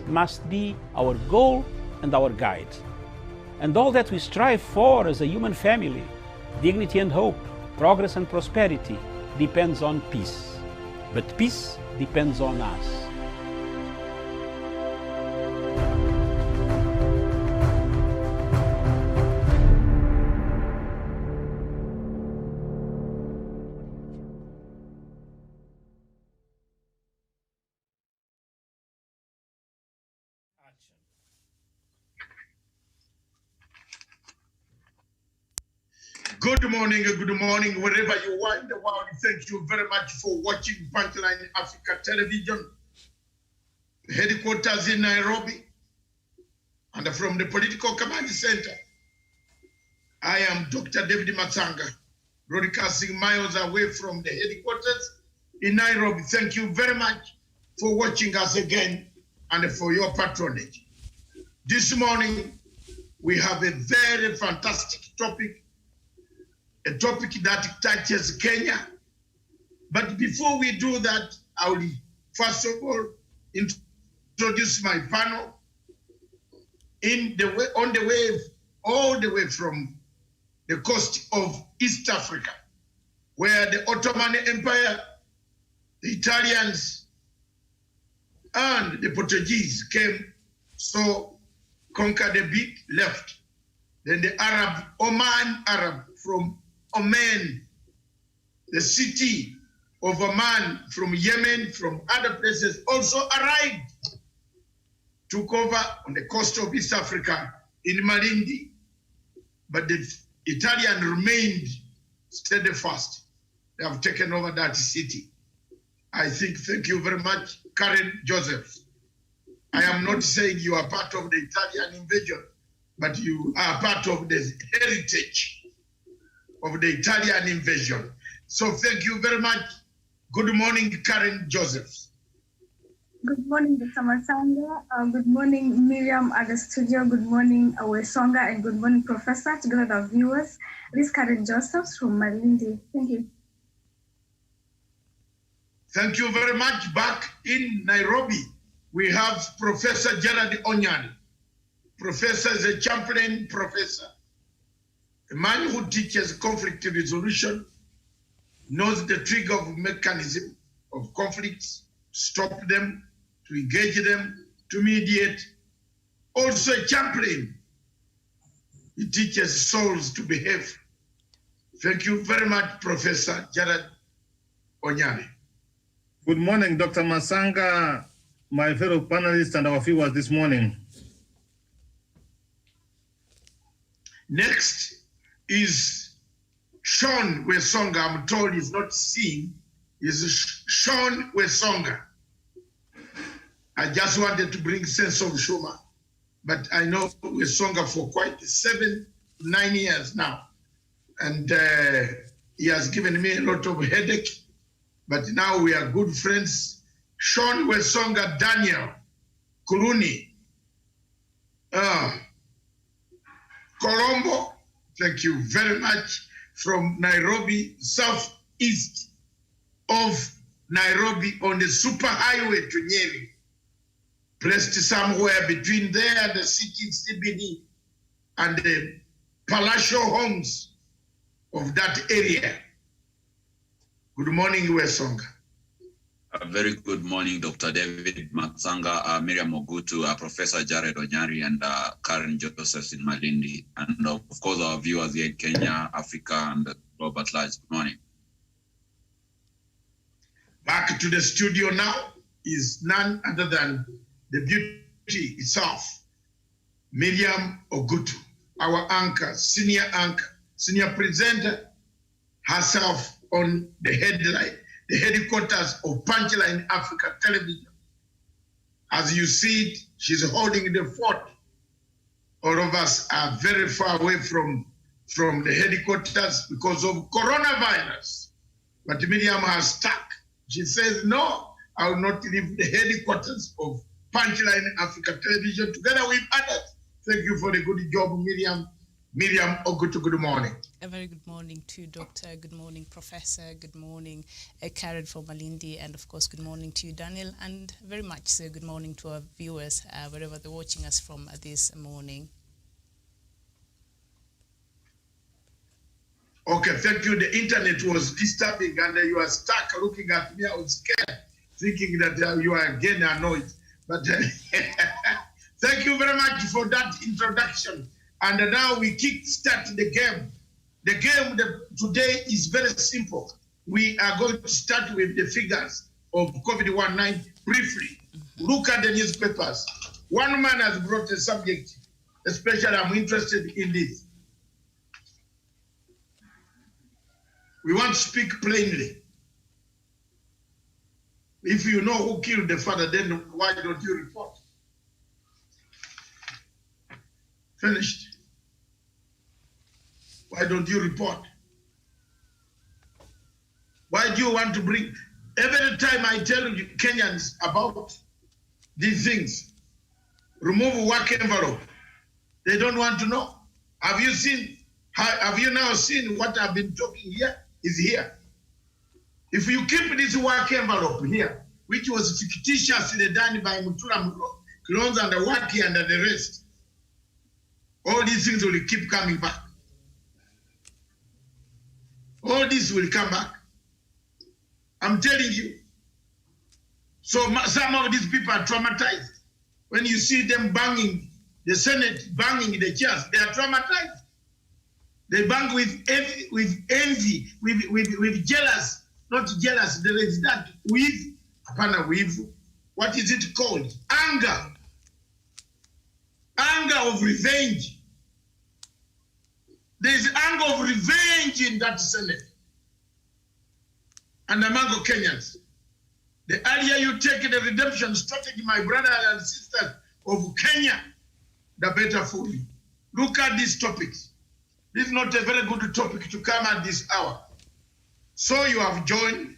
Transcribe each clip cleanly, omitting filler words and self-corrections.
must be our goal and our guide. And all that we strive for as a human family, dignity and hope, progress and prosperity, depends on peace. But peace depends on us. Good morning, wherever you are in the world. Thank you very much for watching Punchline Africa Television, headquarters in Nairobi, and from the Political Command Center. I am Dr. David Matsanga, broadcasting miles away from the headquarters in Nairobi. Thank you very much for watching us again and for your patronage. This morning, we have a very fantastic topic, a topic that touches Kenya. But before we do that, I will first of all introduce my panel on the way, all the way from the coast of East Africa, where the Ottoman Empire, the Italians, and the Portuguese came, so conquered a bit, left. Then the Oman Arab from Oman, the city of Oman from Yemen, from other places also arrived, took over on the coast of East Africa in Malindi, but the Italian remained steadfast. They have taken over that city. Thank you very much, Karen Joseph. I am not saying you are part of the Italian invasion, but you are part of the heritage of the Italian invasion. So thank you very much. Good morning, Karen Joseph. Good morning, Dr. Matsanga. Good morning, Miriam at the studio. Good morning, Songa, and good morning, Professor, together with our viewers. This is Karen Joseph from Malindi. Thank you. Thank you very much. Back in Nairobi, we have Professor Gerard Onyari. Professor is a chaplain professor, a man who teaches conflict resolution, knows the trigger mechanism of conflicts, stop them, to engage them, to mediate. Also a chaplain. He teaches souls to behave. Thank you very much, Professor Gerard Onyari. Good morning, Dr. Matsanga, my fellow panelists and our viewers this morning. Next is Sean Wesonga. I'm told he's not seen. Is Sean Wesonga. I just wanted to bring sense of humor, but I know Wesonga for quite 7-9 years now, and he has given me a lot of headache. But now we are good friends. Sean Wesonga Daniel Kuluni, Colombo, thank you very much, from Nairobi, southeast of Nairobi on the superhighway to Nyeri, placed somewhere between there and the city CBD and the palatial homes of that area. Good morning, Wesonga. A very good morning, Dr. David Matsanga, Miriam Ogutu, Professor Jared Onyari, and Karen Joseph in Malindi, and of course our viewers here in Kenya, Africa, and the globe at large. Good morning. Back to the studio now is none other than the beauty itself, Miriam Ogutu, our anchor, senior presenter, herself on the headquarters of Punchline Africa Television. As you see it, she's holding the fort. All of us are very far away from the headquarters because of coronavirus. But Miriam has stuck. She says, no, I will not leave the headquarters of Punchline Africa Television together with others. Thank you for the good job, Miriam. Miriam Ogutu, good morning. A very good morning to Doctor, good morning, Professor, good morning, Karen from Malindi, and of course, good morning to you, Daniel, and very much so good morning to our viewers, wherever they're watching us from this morning. Okay, thank you. The internet was disturbing and you are stuck looking at me. I was scared, thinking that you are again annoyed. But thank you very much for that introduction. And now we kickstart the game. The game today is very simple. We are going to start with the figures of COVID-19 briefly. Look at the newspapers. One man has brought a subject, especially I'm interested in this. We want to speak plainly. If you know who killed the father, then why don't you report? Finished. Why don't you report? Why do you want to bring? Every time I tell you Kenyans about these things, remove work envelope. They don't want to know. Have you now seen what I've been talking here? Is here. If you keep this work envelope here, which was fictitiously done by Mutula Kilonzo and the Waki and the rest, all these things will keep coming back. All this will come back. I'm telling you. So some of these people are traumatized. When you see them banging, the Senate banging the chairs, they are traumatized. They bang with envy, with jealous, not jealous, there is that with, what is it called? Anger. Anger of revenge. There is anger of revenge in that Senate. And among Kenyans. The earlier you take the redemption strategy, my brothers and sisters of Kenya, the better for you. Look at these topics. This is not a very good topic to come at this hour. So you have joined.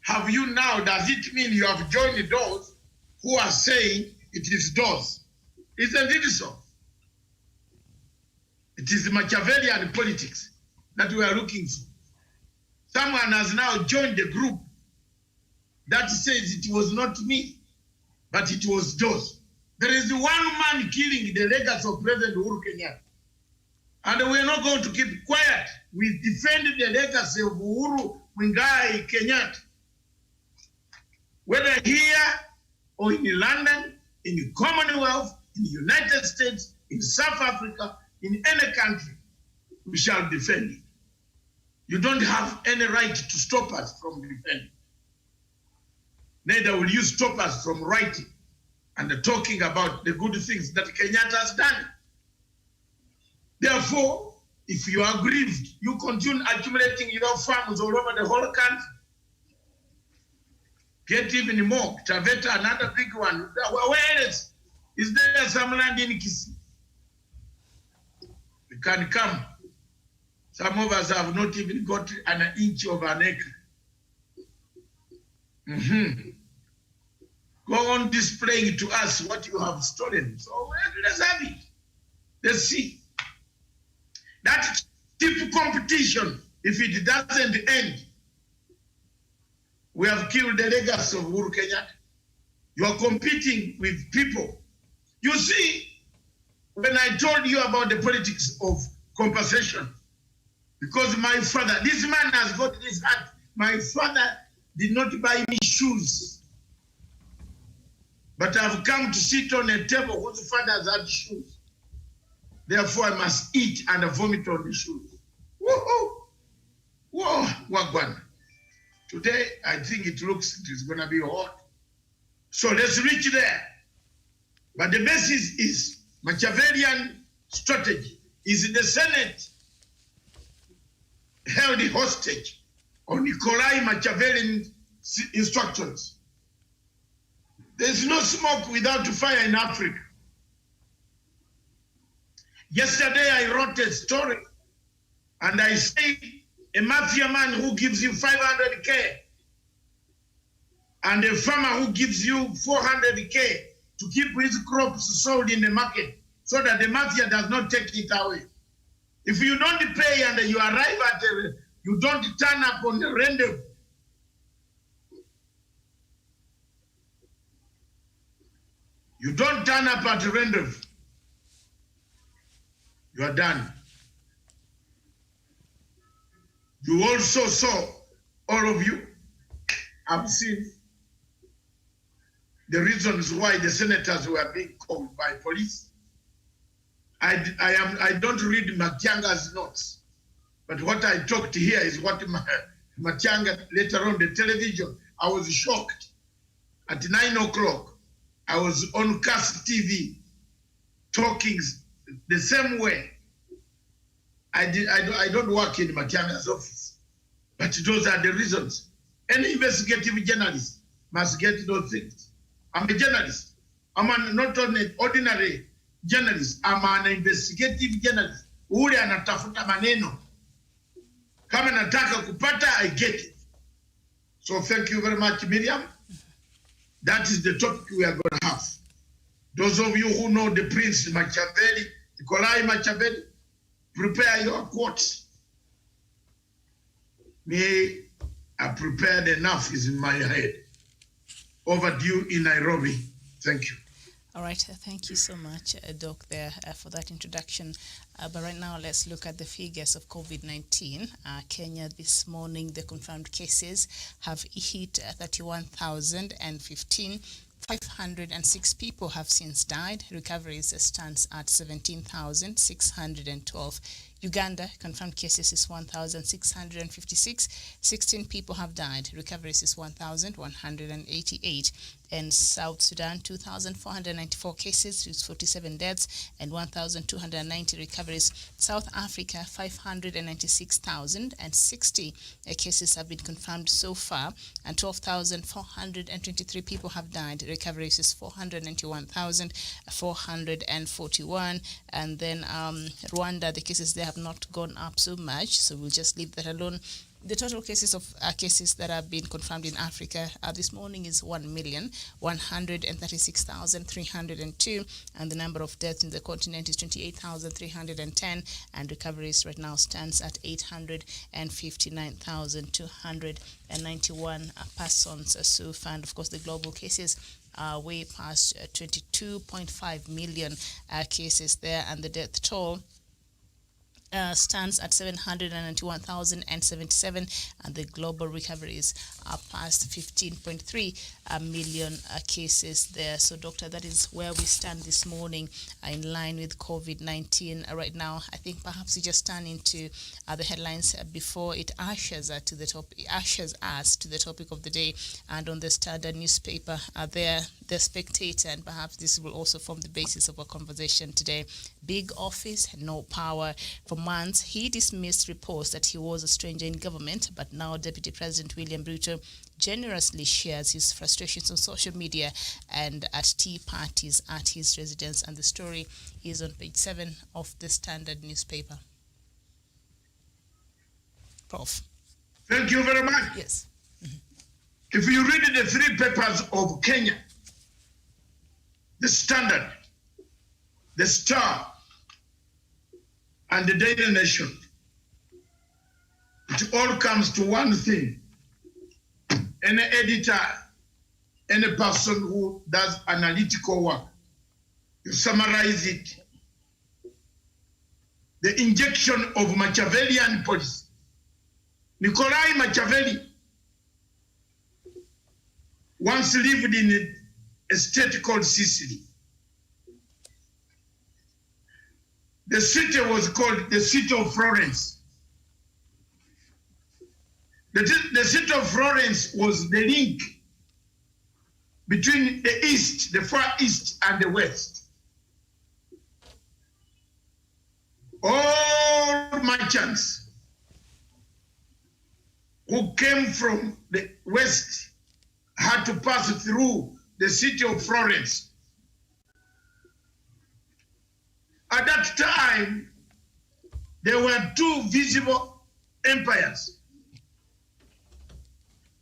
Have you now, does it mean you have joined those who are saying it is those? Isn't it so? It is the Machiavellian politics that we are looking for. Someone has now joined the group that says it was not me, but it was those. There is one man killing the legacy of President Uhuru Kenyatta. And we're not going to keep quiet. We defended the legacy of Uhuru Muigai Kenyatta. Whether here or in London, in the Commonwealth, in the United States, in South Africa, in any country, we shall defend it. You don't have any right to stop us from defending. Neither will you stop us from writing and talking about the good things that Kenyatta has done. Therefore, if you are grieved, you continue accumulating your farms all over the whole country. Get even more. Taveta, another big one. Where else? Is there some land in Kisii? You can come. Some of us have not even got an inch of an acre. Go on displaying to us what you have stolen. So let's have it. Let's see. That cheap competition, if it doesn't end, we have killed the legacy of Uhuru Kenyatta. You are competing with people. You see, when I told you about the politics of compensation, because my father, this man has got this hat. My father did not buy me shoes. But I've come to sit on a table whose fathers had shoes. Therefore, I must eat and vomit on the shoes. Woohoo! Whoa, Wagwan. Today, I think it is going to be hot. So let's reach there. But the basis is Machiavellian strategy. Is the Senate held hostage on Nikolai Machiavellian instructions. There's no smoke without fire in Africa. Yesterday, I wrote a story, and I say a mafia man who gives you 500K and a farmer who gives you 400K to keep his crops sold in the market so that the mafia does not take it away. If you don't pay and you arrive at you don't turn up on the rendezvous, you don't turn up at the rendezvous, you are done. You also saw, all of you have seen the reasons why the senators were being called by police. I don't read Matsanga's notes, but what I talked here is what Matsanga later on the television. I was shocked. At 9 o'clock, I was on CAS TV talking the same way. I don't work in Matsanga's office, but those are the reasons. Any investigative journalist must get those things. I'm a journalist. I'm not an ordinary journalist. I'm an investigative journalist. Ule anatafuta maneno. Kama nataka kupata, I get it. So thank you very much, Miriam. That is the topic we are going to have. Those of you who know the Prince Machiavelli, Machiavelli, prepare your quotes. Me, I prepared enough is in my head. Overdue in Nairobi. Thank you. All right, thank you so much, Doc, there for that introduction. But right now, let's look at the figures of COVID-19. Kenya this morning, the confirmed cases have hit 31,015. 506 people have since died. Recoveries stands at 17,612. Uganda, confirmed cases is 1,656. 16 people have died. Recoveries is 1,188. And South Sudan, 2,494 cases with 47 deaths and 1,290 recoveries. South Africa, 596,060 cases have been confirmed so far, and 12,423 people have died. Recoveries is 491,441. And then Rwanda, the cases there have not gone up so much, so we'll just leave that alone. The total cases of cases that have been confirmed in Africa this morning is 1,136,302, and the number of deaths in the continent is 28,310, and recoveries right now stands at 859,291 persons so far. And of course, the global cases are way past 22.5 million cases there, and the death toll stands at 791,077, and the global recoveries are past 15.3 million cases there. So, Doctor, that is where we stand this morning in line with COVID-19 right now. I think perhaps we just turn into the headlines before it ushers us to the topic of the day. And on the Standard newspaper, the Spectator, and perhaps this will also form the basis of our conversation today. Big office, no power. For months, he dismissed reports that he was a stranger in government, but now Deputy President William Ruto generously shares his frustrations on social media and at tea parties at his residence. And the story is on page 7 of the Standard newspaper. Prof. Thank you very much. Yes. If you read the 3 papers of Kenya, the Standard, the Star, and the Daily Nation, it all comes to one thing. Any editor, any person who does analytical work, you summarize it. The injection of Machiavellian policy. Nikolai Machiavelli once lived in a state called Sicily. The city was called the City of Florence. The City of Florence was the link between the East, the Far East, and the West. All merchants who came from the West had to pass through the City of Florence. At that time, there were 2 visible empires.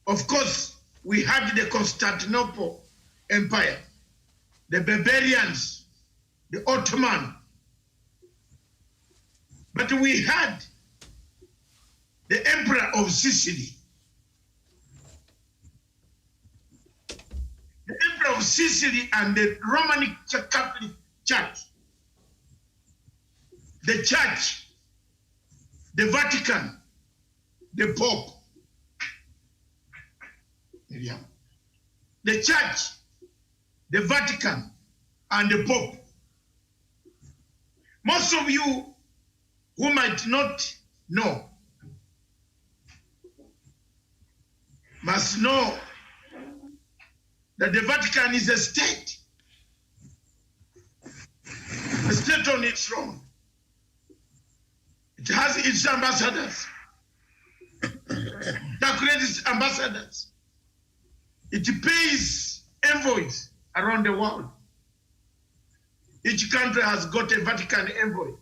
Of course, we had the Constantinople Empire, the Barbarians, the Ottoman. But we had the Emperor of Sicily. The Emperor of Sicily and the Roman Catholic Church, the Church, the Vatican, the Pope, the Church, the Vatican, and the Pope. Most of you who might not know must know that the Vatican is a state on its own. It has its ambassadors, its ambassadors. It pays envoys around the world. Each country has got a Vatican envoy.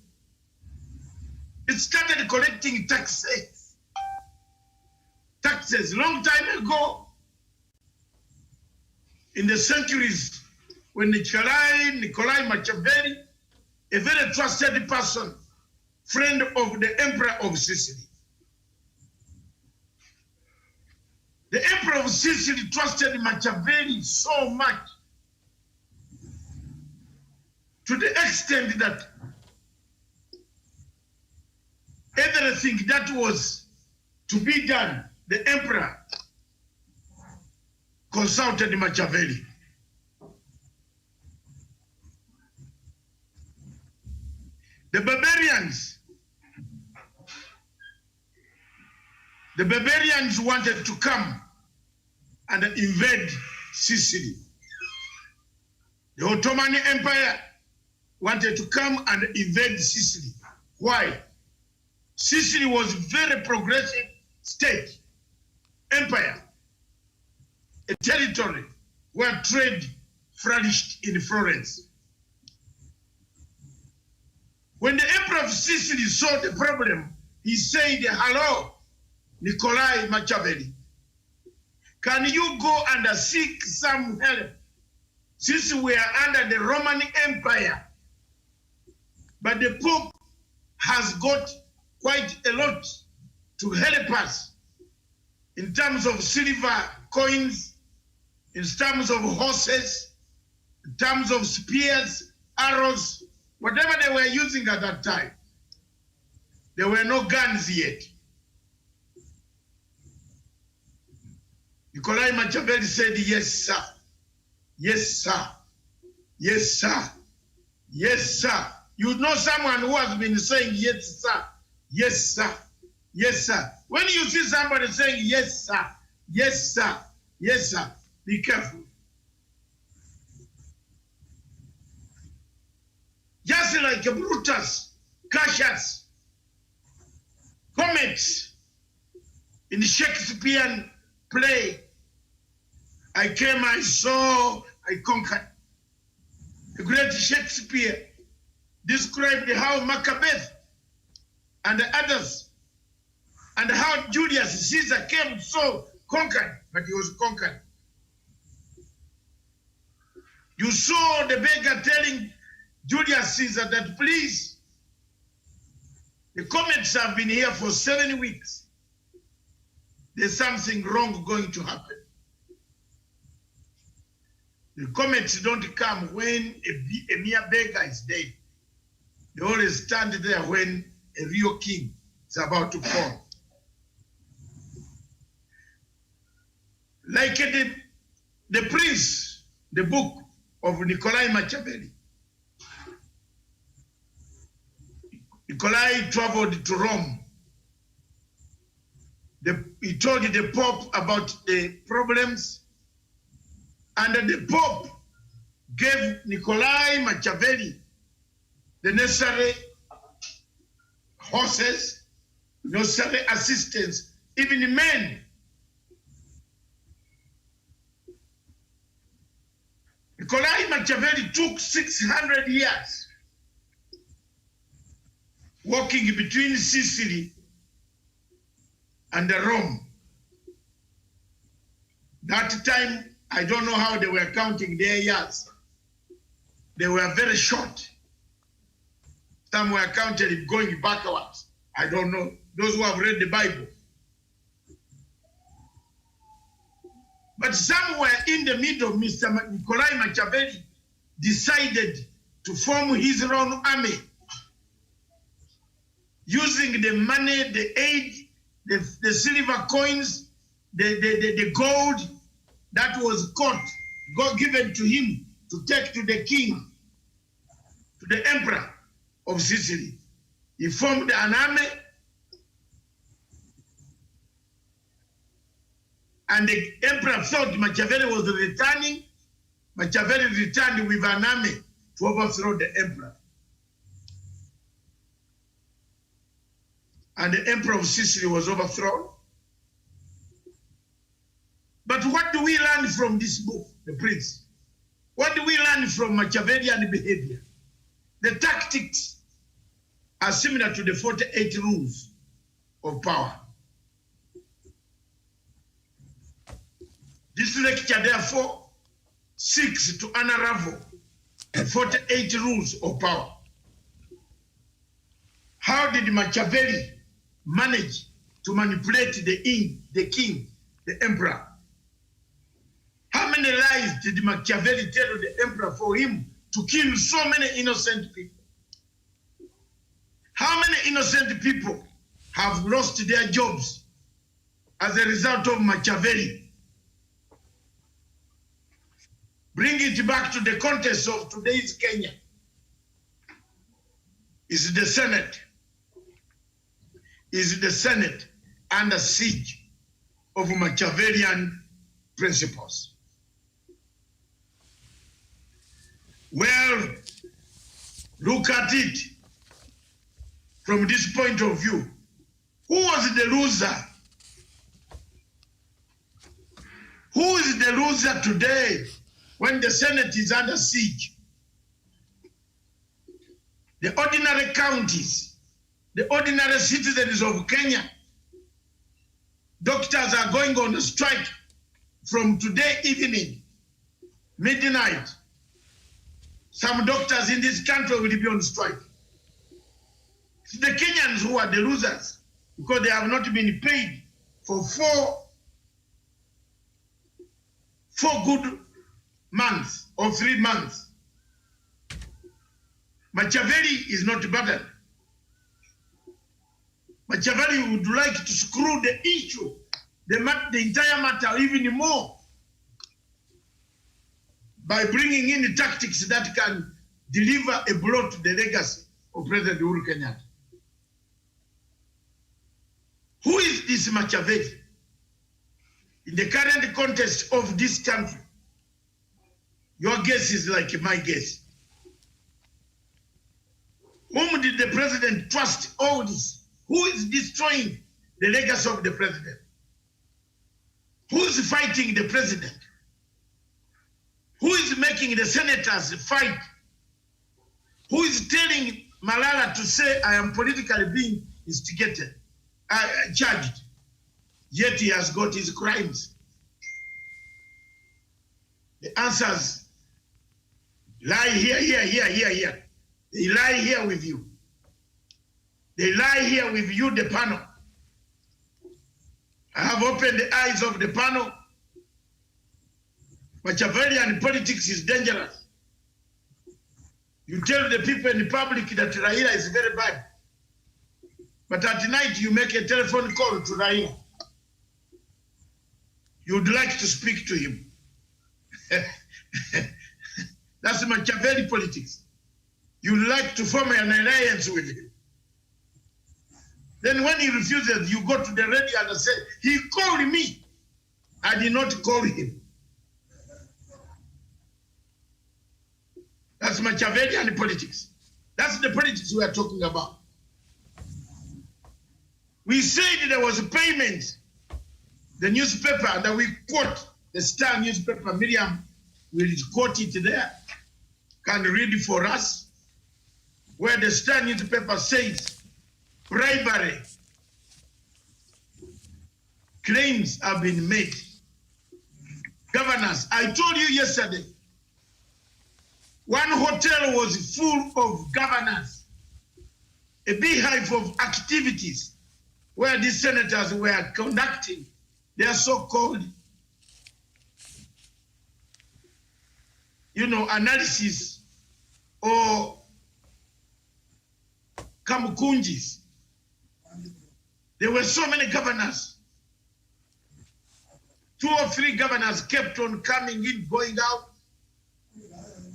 It started collecting taxes long time ago, in the centuries when Nikolai Machiavelli, a very trusted person, friend of the Emperor of Sicily. The Emperor of Sicily trusted Machiavelli so much, to the extent that everything that was to be done, the Emperor consulted Machiavelli. The barbarians wanted to come and invade Sicily. The Ottoman Empire wanted to come and invade Sicily. Why? Sicily was a very progressive state, empire, a territory where trade flourished in Florence. When the Emperor of Sicily saw the problem, he said, "Hello, Nikolai Machiavelli, can you go and seek some help? Since we are under the Roman Empire, but the Pope has got quite a lot to help us in terms of silver coins, in terms of horses, in terms of spears, arrows, whatever they were using at that time. There were no guns yet." Nikolai Machiavelli said, "Yes, sir. Yes, sir. Yes, sir. Yes, sir." You know someone who has been saying, "Yes, sir. Yes, sir. Yes, sir." When you see somebody saying, "Yes, sir. Yes, sir. Yes, sir," be careful. Just like Brutus, Cassius, comets in the Shakespearean play, "I came, I saw, I conquered." The great Shakespeare described how Machiavelli and the others, and how Julius Caesar came, so conquered, but he was conquered. You saw the beggar telling Julius Caesar that, "Please, the comets have been here for 7 weeks. There's something wrong going to happen." The comets don't come when a mere beggar is dead. They always stand there when a real king is about to fall. Like the Prince, the book of Nikolai Machiavelli. Nikolai traveled to Rome. He told the Pope about the problems, and the Pope gave Nikolai Machiavelli the necessary horses, necessary assistance, even men. Nikolai Machiavelli took 600 years walking between Sicily and Rome. That time, I don't know how they were counting their years. They were very short. Some were counted going backwards. I don't know. Those who have read the Bible. But somewhere in the middle, Mr. Nikolai Machiavelli decided to form his own army using the money, the aid, the silver coins, the gold that was given to him to take to the king, to the emperor of Sicily. He formed an army, and the emperor thought Machiavelli was returning. Machiavelli returned with an army to overthrow the emperor. And the emperor of Sicily was overthrown. But what do we learn from this book, The Prince? What do we learn from Machiavellian behavior? The tactics are similar to the 48 rules of power. This lecture, therefore, seeks to unravel the 48 rules of power. How did Machiavelli manage to manipulate the king, the emperor? How many lies did Machiavelli tell the emperor for him to kill so many innocent people? How many innocent people have lost their jobs as a result of Machiavelli? Bring it back to the context of today's Kenya. Is the Senate? Is the Senate under siege of Machiavellian principles? Well, look at it from this point of view. Who was the loser? Who is the loser today when the Senate is under siege? The ordinary counties, the ordinary citizens of Kenya. Doctors are going on a strike from today evening, midnight. Some doctors in this country will be on strike. It's the Kenyans who are the losers because they have not been paid for four good months or 3 months. Machiavelli is not burdened. Machiavelli would like to screw the issue, the entire matter even more by bringing in tactics that can deliver a blow to the legacy of President Uhuru Kenyatta. Who is this Machiavelli? In the current context of this country, your guess is like my guess. Whom did the president trust all this? Who is destroying the legacy of the president? Who is fighting the president? Who is making the senators fight? Who is telling Malala to say, I am politically being instigated, charged, yet he has got his crimes? The answers lie here. They lie here with you. They lie here with you, the panel. I have opened the eyes of the panel. Machiavellian politics is dangerous. You tell the people in the public that Raila is very bad. But at night you make a telephone call to Raila. You'd like to speak to him. That's Machiavelli politics. You like to form an alliance with him. Then when he refuses, you go to the radio and say, he called me. I did not call him. That's Machiavellian politics. That's the politics we are talking about. We said there was a payment. The newspaper that we quote, the Star newspaper, Miriam will quote it there, can read it for us, where the Star newspaper says, bribery claims have been made. Governors, I told you yesterday, one hotel was full of governors a beehive of activities where these senators were conducting their so-called, analysis or kamukunjis. There were so many governors. 2 or 3 governors kept on coming in, going out.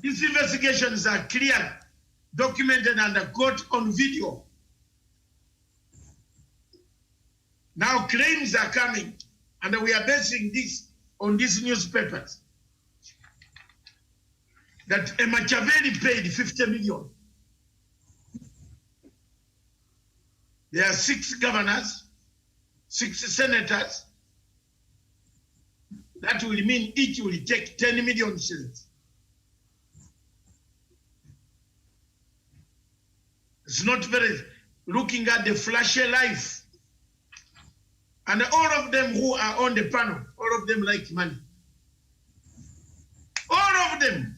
These investigations are clear, documented, and are caught on video. Now claims are coming, and we are basing this on these newspapers, that a Machiavelli paid 50 million. There are 6 governors, 6 senators. That will mean each will take 10 million shillings. It's not very, looking at the flashy life. And all of them who are on the panel, all of them like money. All of them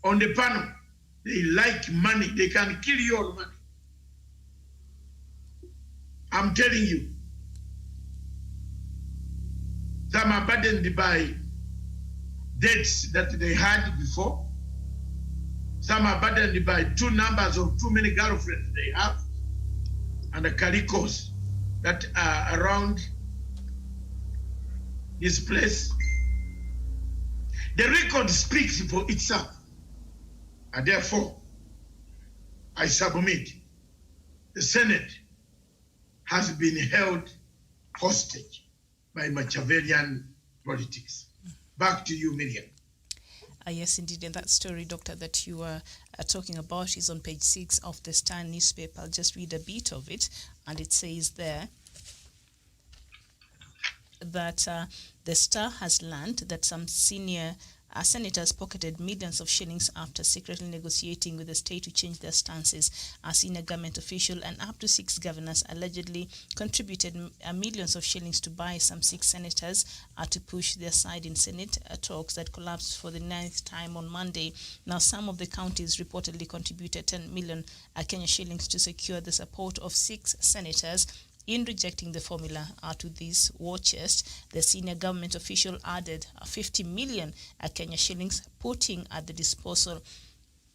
on the panel, they like money. They can kill your money. I'm telling you. Some are burdened by debts that they had before. Some are burdened by 2 numbers of too many girlfriends they have, and the calicos that are around this place. The record speaks for itself. And therefore, I submit, the Senate has been held hostage by Machiavellian politics. Back to you, Miriam. Yes, indeed. And that story, Doctor, that you are talking about is on page 6 of the Star newspaper. I'll just read a bit of it. And it says there that the Star has learned that some senior senators pocketed millions of shillings after secretly negotiating with the state to change their stances. A senior government official and up to 6 governors allegedly contributed millions of shillings to buy some 6 senators to push their side in Senate talks that collapsed for the 9th time on Monday. Now, some of the counties reportedly contributed 10 million Kenya shillings to secure the support of 6 senators. In rejecting the formula to this war chest, the senior government official added 50 million Kenya shillings, putting at the disposal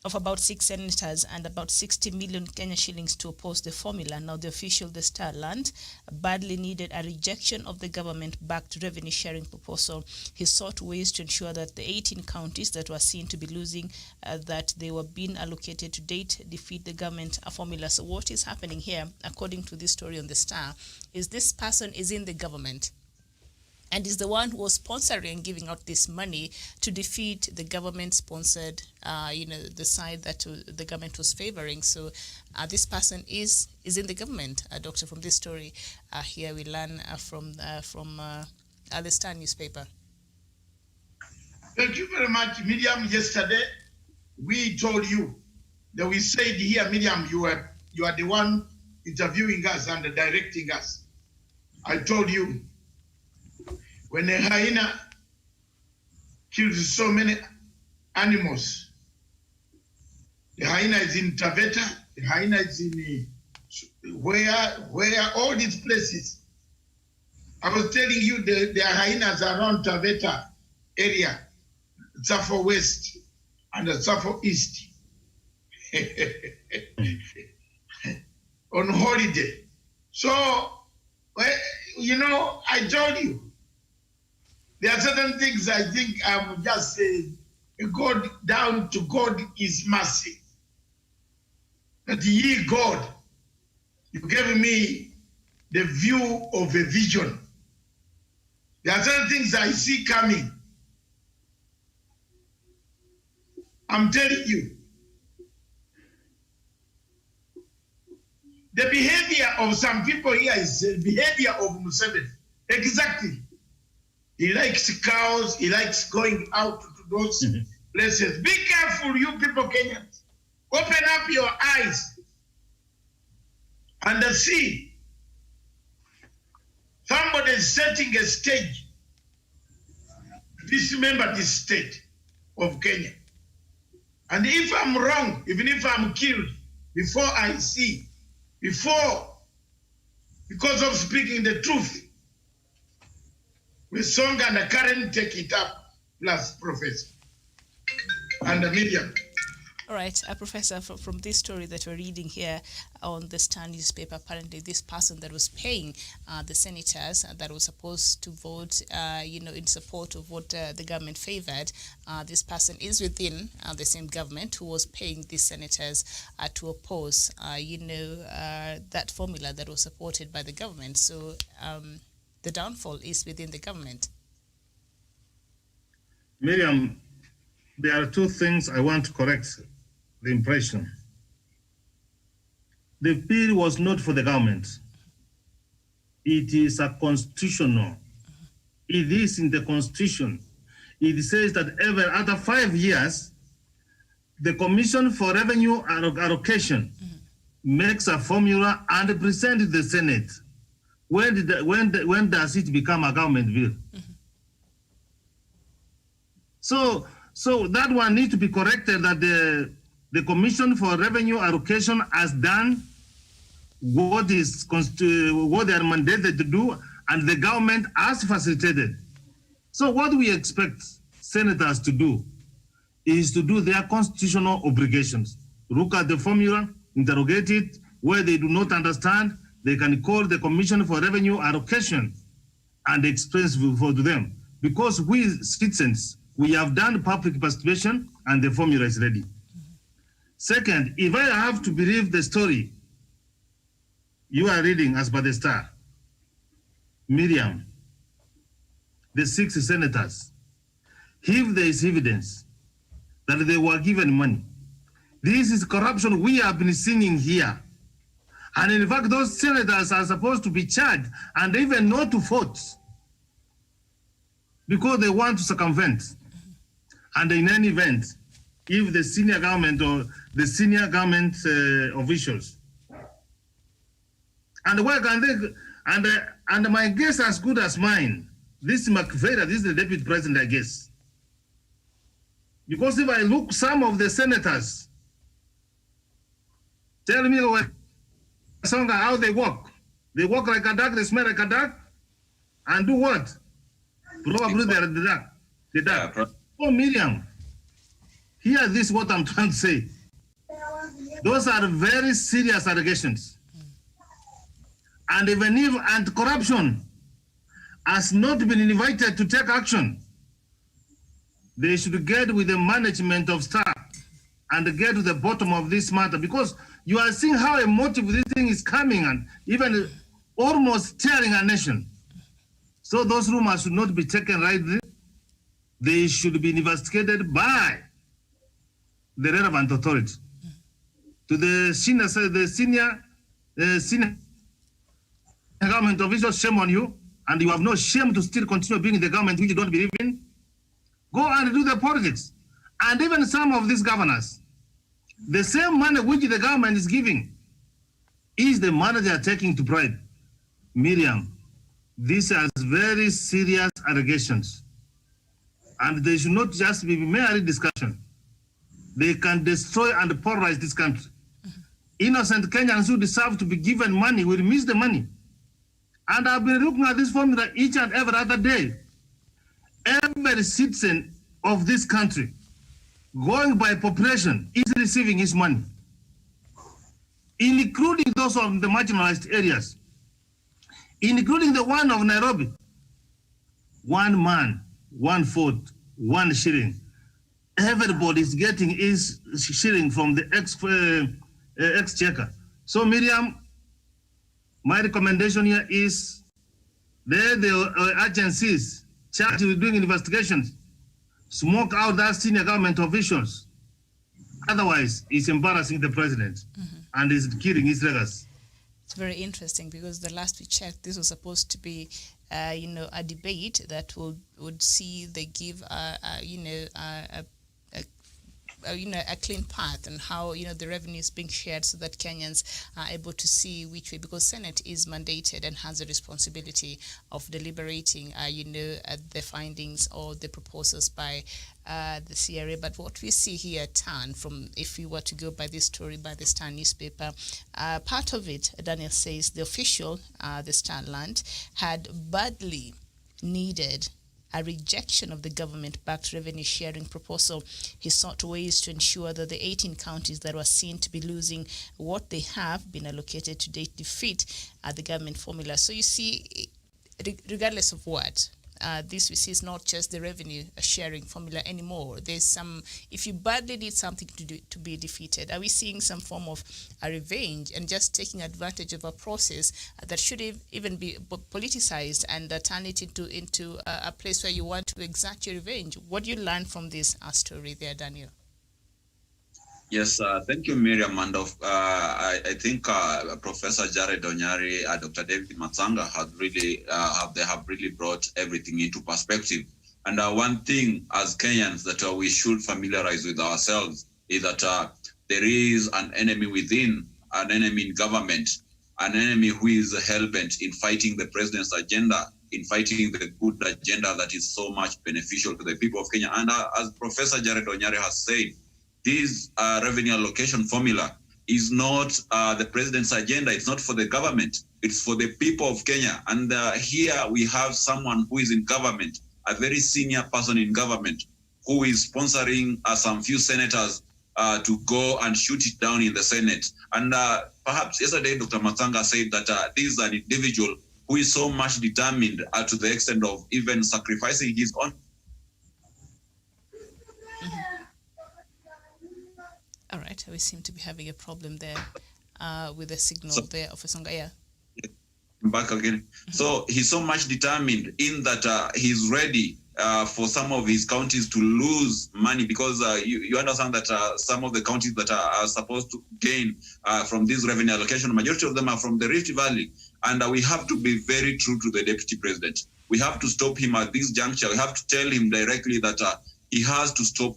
of about 6 senators and about 60 million Kenya shillings to oppose the formula. Now, the official, the Star Land, badly needed a rejection of the government-backed revenue sharing proposal. He sought ways to ensure that the 18 counties that were seen to be losing that they were being allocated to date defeat the government formula. So what is happening here, according to this story on the Star, is this person is in the government and is the one who was sponsoring and giving out this money to defeat the government-sponsored, the side that the government was favoring. So this person is in the government, Doctor, from this story. Here we learn from the Star newspaper. Thank you very much, Miriam. Yesterday, we told you that we said here, Miriam, you are the one interviewing us and directing us. I told you, when a hyena kills so many animals, the hyena is in Taveta, the hyena is in where all these places. I was telling you there are hyenas around Taveta area, Safo West and the Safo East on holiday. So, I told you, there are certain things I think I would just say, God, down to God is mercy. That ye, God, you gave me the view of a vision. There are certain things I see coming. I'm telling you. The behavior of some people here is the behavior of Museveni. Exactly. He likes cows. He likes going out to those places. Be careful, you people, Kenyans. Open up your eyes and see. Somebody is setting a stage. Dismember this state of Kenya. And if I'm wrong, even if I'm killed, before I see, because of speaking the truth, with Song and Karen take it up, plus Professor and the Miriam. All right, Professor, from this story that we're reading here on the Star newspaper, apparently this person that was paying the senators that was supposed to vote, in support of what the government favored, this person is within the same government who was paying these senators to oppose, that formula that was supported by the government. So the downfall is within the government. Miriam, there are two things I want to correct the impression. The bill was not for the government. It is a constitutional. It is in the constitution. It says that after 5 years, the Commission for Revenue Allocation makes a formula and presents to the Senate. When does it become a government bill? So that one needs to be corrected, that the Commission for Revenue Allocation has done what they are mandated to do, and the government has facilitated. So what we expect senators to do is to do their constitutional obligations. Look at the formula, interrogate it. Where they do not understand, they can call the Commission for Revenue Allocation and explain to them. Because we citizens, we have done public participation and the formula is ready. Second, if I have to believe the story you are reading as per the Star, Miriam, the 6 senators, if there is evidence that they were given money, this is corruption we have been seeing here. And in fact, those senators are supposed to be charged and even not to vote because they want to circumvent. And in any event, if the senior government or the senior government officials, and where can they, and my guess as good as mine, this Machiavelli, this is the deputy president, I guess. Because if I look some of the senators, tell me how they walk. They walk like a duck, they smell like a duck, and do what? Probably they're the duck. The duck. Yeah, Oh, Miriam, hear this, what I'm trying to say. Those are very serious allegations. And even if anti-corruption has not been invited to take action, they should get with the management of Star and get to the bottom of this matter, because you are seeing how emotive this thing is coming and even almost tearing a nation. So those rumors should not be taken lightly. They should be investigated by the relevant authority. To the senior government officials, shame on you, and you have no shame to still continue being in the government which you don't believe in. Go and do the politics. And even some of these governors, the same money which the government is giving is the money they are taking to bribe. Miriam, these are very serious allegations. And they should not just be merely discussion. They can destroy and polarize this country. Innocent Kenyans who deserve to be given money will miss the money. And I've been looking at this formula each and every other day. Every citizen of this country, going by population, is receiving his money, including those of the marginalized areas, including the one of Nairobi. 1 man, 1 vote, 1 shilling. Everybody is getting his shilling from the exchequer. So Miriam, my recommendation here is the agencies charged with doing investigations smoke out that senior government officials. Otherwise, it's embarrassing the president and is killing his legacy. It's very interesting because the last we checked, this was supposed to be, a debate that would see they give, a clean path and how the revenue is being shared so that Kenyans are able to see which way, because Senate is mandated and has a responsibility of deliberating the findings or the proposals by the CRA. But what we see here, Tan, from if we were to go by this story by the Star newspaper, part of it, Daniel says, the official, the Star Land, had badly needed a rejection of the government-backed revenue sharing proposal. He sought ways to ensure that the 18 counties that were seen to be losing what they have been allocated to date defeat the government formula. So you see, regardless of what, this we see is not just the revenue sharing formula anymore. There's some, if you badly need something to be defeated, are we seeing some form of a revenge and just taking advantage of a process that should even be politicized and turn it into a place where you want to exact your revenge? What do you learn from this story there, Daniel? Yes, thank you, Miriam. And I think Professor Jared Onyari, Dr. David Matsanga have really brought everything into perspective. And one thing as Kenyans that we should familiarize with ourselves is that there is an enemy within, an enemy in government, an enemy who is hell-bent in fighting the president's agenda, in fighting the good agenda that is so much beneficial to the people of Kenya. And as Professor Jared Onyari has said, this revenue allocation formula is not the president's agenda. It's not for the government. It's for the people of Kenya. And here we have someone who is in government, a very senior person in government, who is sponsoring some few senators to go and shoot it down in the Senate. And perhaps yesterday, Dr. Matsanga said that this is an individual who is so much determined to the extent of even sacrificing his own. All right, we seem to be having a problem there with the signal there, Officer Ngaya. Back again. Mm-hmm. So he's so much determined in that he's ready for some of his counties to lose money, because you understand that some of the counties that are supposed to gain from this revenue allocation, majority of them are from the Rift Valley. And we have to be very true to the Deputy President. We have to stop him at this juncture. We have to tell him directly that he has to stop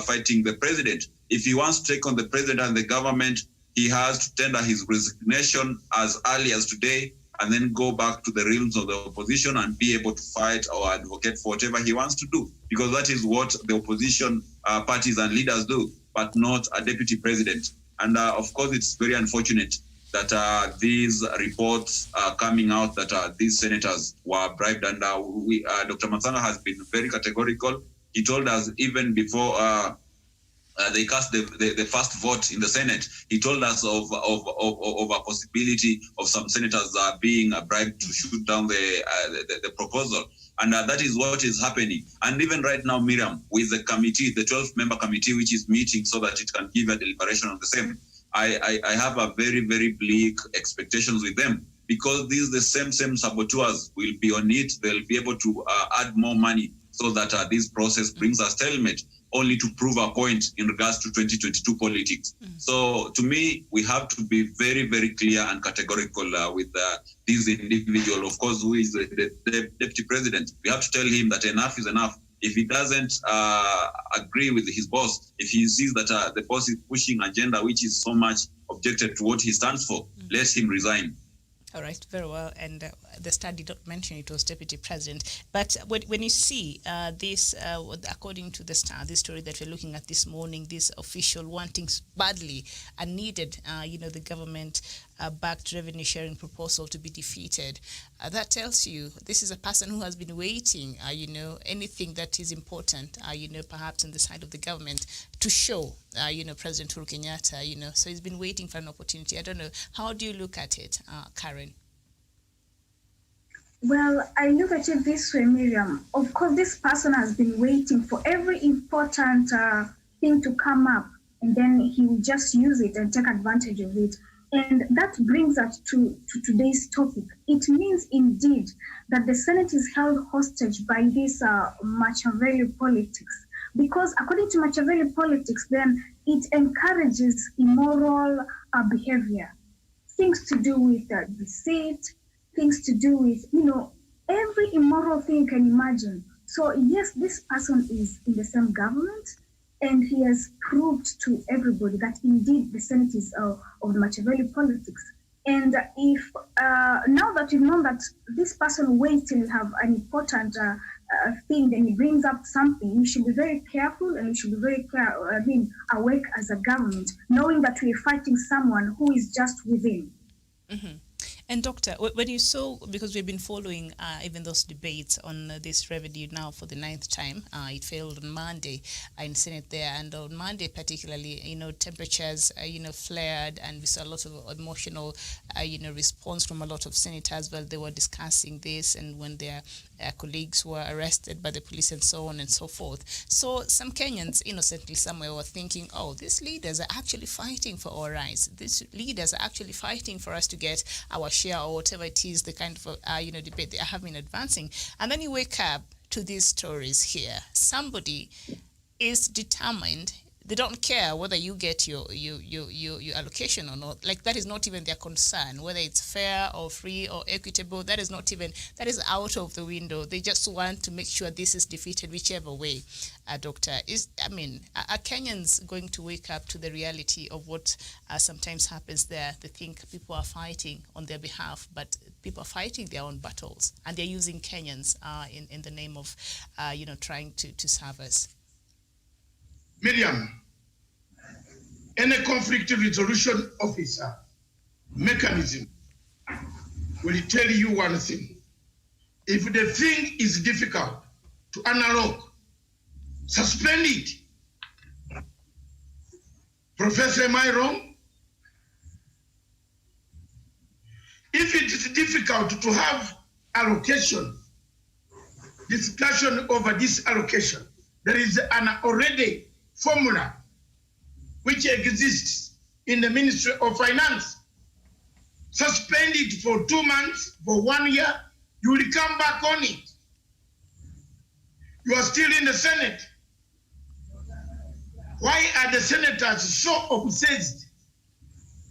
fighting the president. If he wants to take on the president and the government, he has to tender his resignation as early as today, and then go back to the realms of the opposition and be able to fight or advocate for whatever he wants to do, because that is what the opposition parties and leaders do, but not a deputy president. And of course, it's very unfortunate that these reports are coming out that these senators were bribed. And Dr. Matsanga has been very categorical. He told us even before they cast the first vote in the Senate, he told us of a possibility of some senators being bribed to shoot down the proposal. And that is what is happening. And even right now, Miriam, with the committee, the 12-member committee, which is meeting so that it can give a deliberation on the same, I have a very, very bleak expectations with them, because these the same saboteurs will be on it. They'll be able to add more money so that this process brings a stalemate, only to prove a point in regards to 2022 politics. So to me, we have to be very, very clear and categorical with this individual, of course, who is the deputy president. We have to tell him that enough is enough. If he doesn't agree with his boss, if he sees that the boss is pushing agenda which is so much objected to what he stands for, let him resign. All right, very well. And the Star did not mention it was deputy president. But when you see this, according to the Star, this story that we're looking at this morning, this official wanting badly and needed, the government-backed revenue sharing proposal to be defeated, that tells you this is a person who has been waiting, anything that is important, perhaps on the side of the government to show, President Uhuru Kenyatta, so he's been waiting for an opportunity. I don't know. How do you look at it, Karen? Well, I look at it this way, Miriam. Of course, this person has been waiting for every important thing to come up, and then he will just use it and take advantage of it. And that brings us to today's topic. It means indeed that the Senate is held hostage by this Machiavelli politics, because according to Machiavelli politics, then it encourages immoral behavior, things to do with deceit, things to do with, every immoral thing you can imagine. So yes, this person is in the same government, And he has proved to everybody that indeed the Senate is of Machiavelli politics. And if now that we've known that this person waits till you have an important thing and he brings up something, we should be very careful and we should be very awake as a government, knowing that we're fighting someone who is just within. Mm-hmm. And Doctor, when you saw, because we've been following even those debates on this revenue now for the 9th time, it failed on Monday in Senate there, and on Monday particularly, temperatures, flared, and we saw a lot of emotional, response from a lot of senators while they were discussing this, and when their colleagues were arrested by the police and so on and so forth. So some Kenyans innocently somewhere were thinking, oh, these leaders are actually fighting for our rights. These leaders are actually fighting for us to get our share or whatever it is, the kind of debate they have been advancing. And then you wake up to these stories here. Somebody is determined. They don't care whether you get your allocation or not. Like, that is not even their concern. Whether it's fair or free or equitable, that is out of the window. They just want to make sure this is defeated whichever way. Doctor, are Kenyans going to wake up to the reality of what sometimes happens there? They think people are fighting on their behalf, but people are fighting their own battles, and they're using Kenyans in the name of trying to serve us. Miriam, any conflict resolution officer mechanism will tell you one thing. If the thing is difficult to analog, suspend it. Professor, am I wrong? If it is difficult to have allocation, discussion over this allocation, there is an already formula which exists in the Ministry of Finance. Suspend it for 2 months, for 1 year, you will come back on it. You are still in the Senate. Why are the senators so obsessed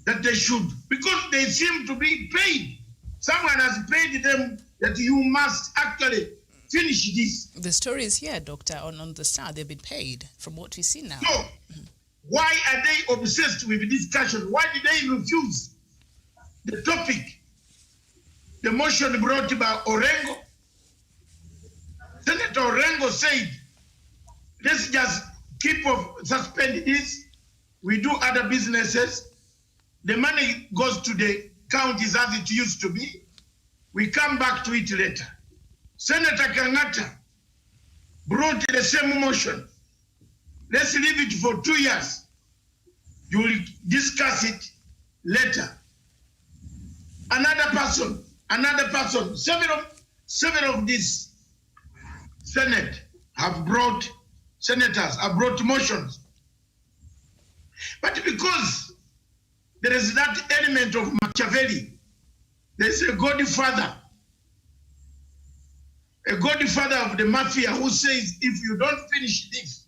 that they should? Because they seem to be paid. Someone has paid them that you must actually finish this. The story is here, Doctor, on the Star. They've been paid from what we see now. So, why are they obsessed with discussion? Why did they refuse the topic? The motion brought by Orengo. Senator Orengo said, let's just keep suspend this. We do other businesses. The money goes to the counties as it used to be. We come back to it later. Senator Kangata brought the same motion. Let's leave it for 2 years. You will discuss it later. Another person, several of these senators have brought motions. But because there is that element of Machiavelli, there is a godfather of the mafia who says, if you don't finish this,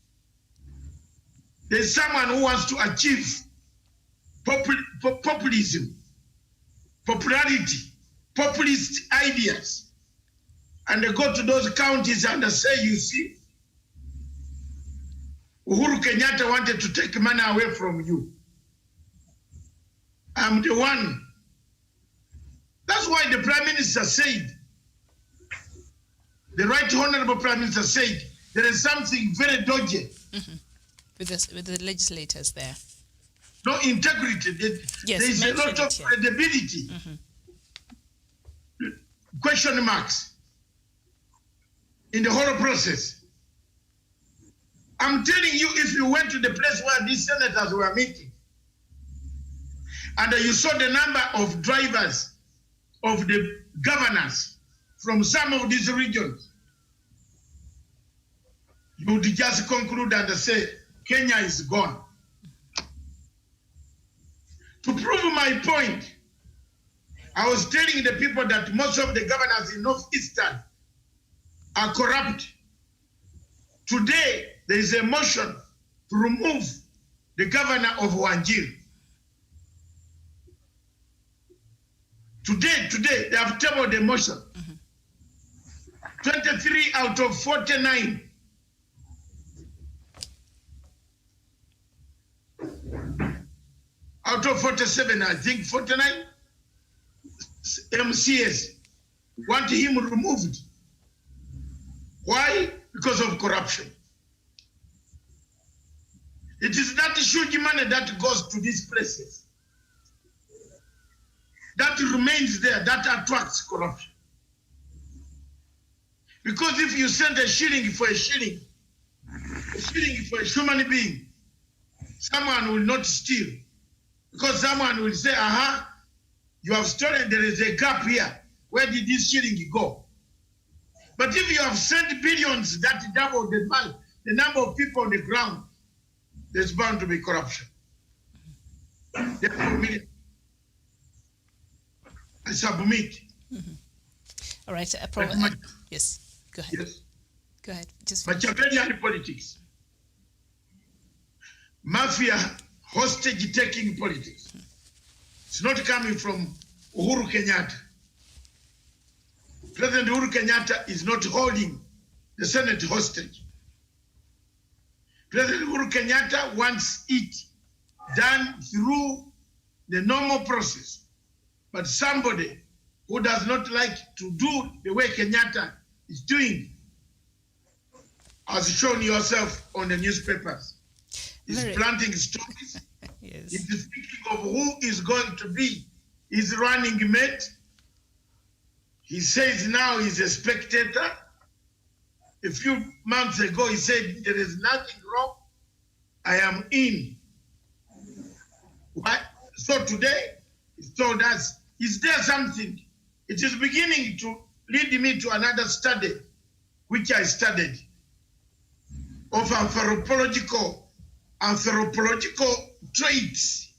there's someone who wants to achieve populism, popularity, populist ideas. And they go to those counties and they say, you see, Uhuru Kenyatta wanted to take money away from you. I'm the one. That's why the Prime Minister said, the Right Honorable Prime Minister said, there is something very dodgy. Mm-hmm. With the legislators there. No integrity. Yes, there is a lot of credibility. Mm-hmm. Question marks in the whole process. I'm telling you, if you went to the place where these senators were meeting, and you saw the number of drivers of the governors from some of these regions, you would just conclude and say, Kenya is gone. To prove my point, I was telling the people that most of the governors in Northeastern are corrupt. Today, there is a motion to remove the governor of Wajir. Today, they have tabled the motion. Mm-hmm. 23 out of 49 below 47, I think 49 MCS want him removed. Why? Because of corruption. It is that huge money that goes to these places that remains there, that attracts corruption. Because if you send a shilling for a shilling for a human being, someone will not steal. Because someone will say, aha, you have stolen, there is a gap here. Where did this shilling go? But if you have sent billions that double the money, the number of people on the ground, there's bound to be corruption. Therefore, I submit. All right, yes, go ahead. Yes. Go ahead. Just Machiavellian politics. Mafia, hostage-taking politics. It's not coming from Uhuru Kenyatta. President Uhuru Kenyatta is not holding the Senate hostage. President Uhuru Kenyatta wants it done through the normal process. But somebody who does not like to do the way Kenyatta is doing, as shown yourself on the newspapers, is planting stories. Yes. It is thinking of who is going to be his running mate. He says now he's a spectator. A few months ago, he said, there is nothing wrong. I am in. Why? So today, he told us, is there something? It is beginning to lead me to another study, which I studied, of anthropological traits.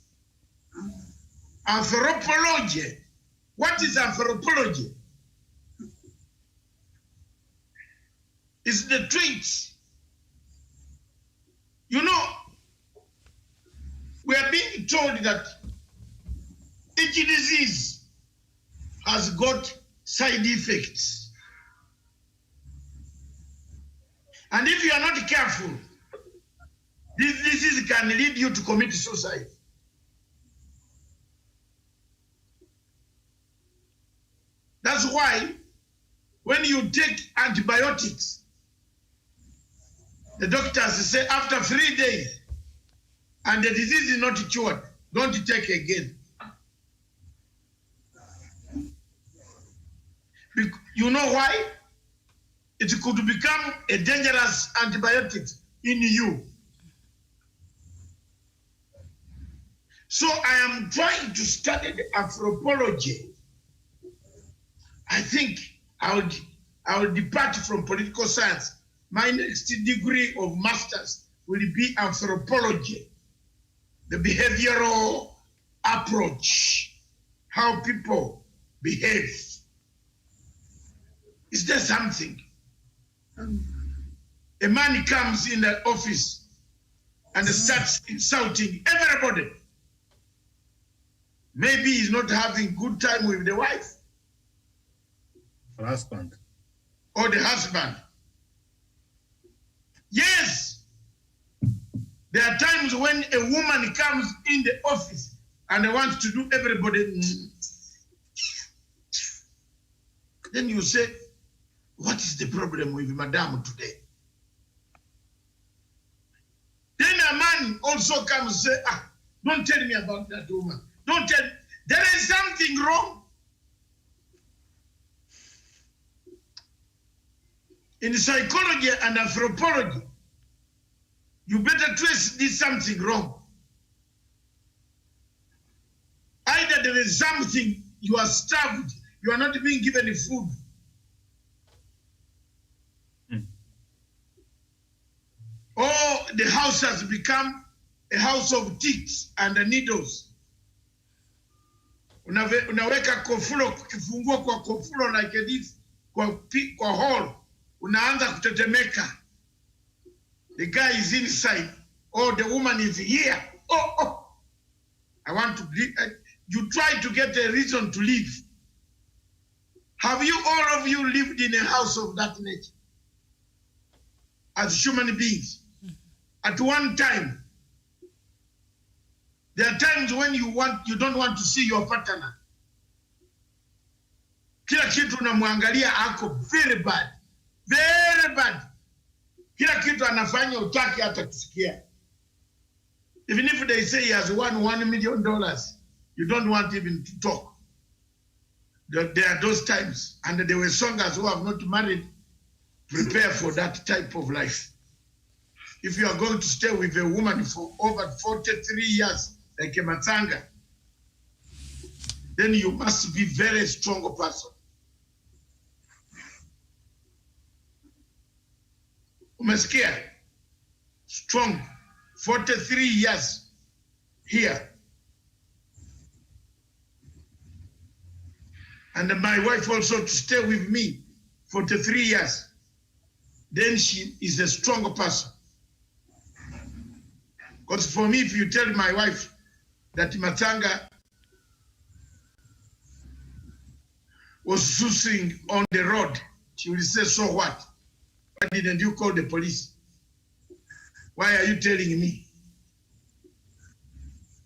Anthropology. What is anthropology? It's the traits. You know, we are being told that each disease has got side effects. And if you are not careful, this disease can lead you to commit suicide. That's why when you take antibiotics, the doctors say after 3 days and the disease is not cured, don't take again. You know why? It could become a dangerous antibiotic in you. So I am trying to study the anthropology. I think I will depart from political science. My next degree of master's will be anthropology, the behavioral approach, how people behave. Is there something? A man comes in the office and starts insulting everybody. Maybe he's not having good time with the wife. Or husband. Or the husband. Yes. There are times when a woman comes in the office and wants to do everybody. Then you say, what is the problem with Madame today? Then a man also comes and say, don't tell me about that woman. Don't tell me. There is something wrong. In psychology and anthropology, you better trace this something wrong. Either there is something, you are starved, you are not being given food. Or the house has become a house of ticks and needles. Unaweka kofulo, kifunguo kwa kofulo like this, kwa hole, unaanza kutetemeka. The guy is inside, or the woman is here. I want to leave. You try to get a reason to leave. Have you, all of you, lived in a house of that nature? As human beings, at one time, There are times when you don't want to see your partner. Kila kitu unamwangalia ako very bad. Very bad. Kila kitu anafanya utaki hata kusikia. Even if they say he has won $1 million, you don't want even to talk. There are those times, and there were songers who have not married, prepare for that type of life. If you are going to stay with a woman for over 43 years, like a Matsanga, then you must be very strong person. Umesikia? Strong. 43 years here. And my wife also to stay with me 43 years. Then she is a stronger person. Because for me, if you tell my wife that Matsanga was sousing on the road, she will say, so what? Why didn't you call the police? Why are you telling me?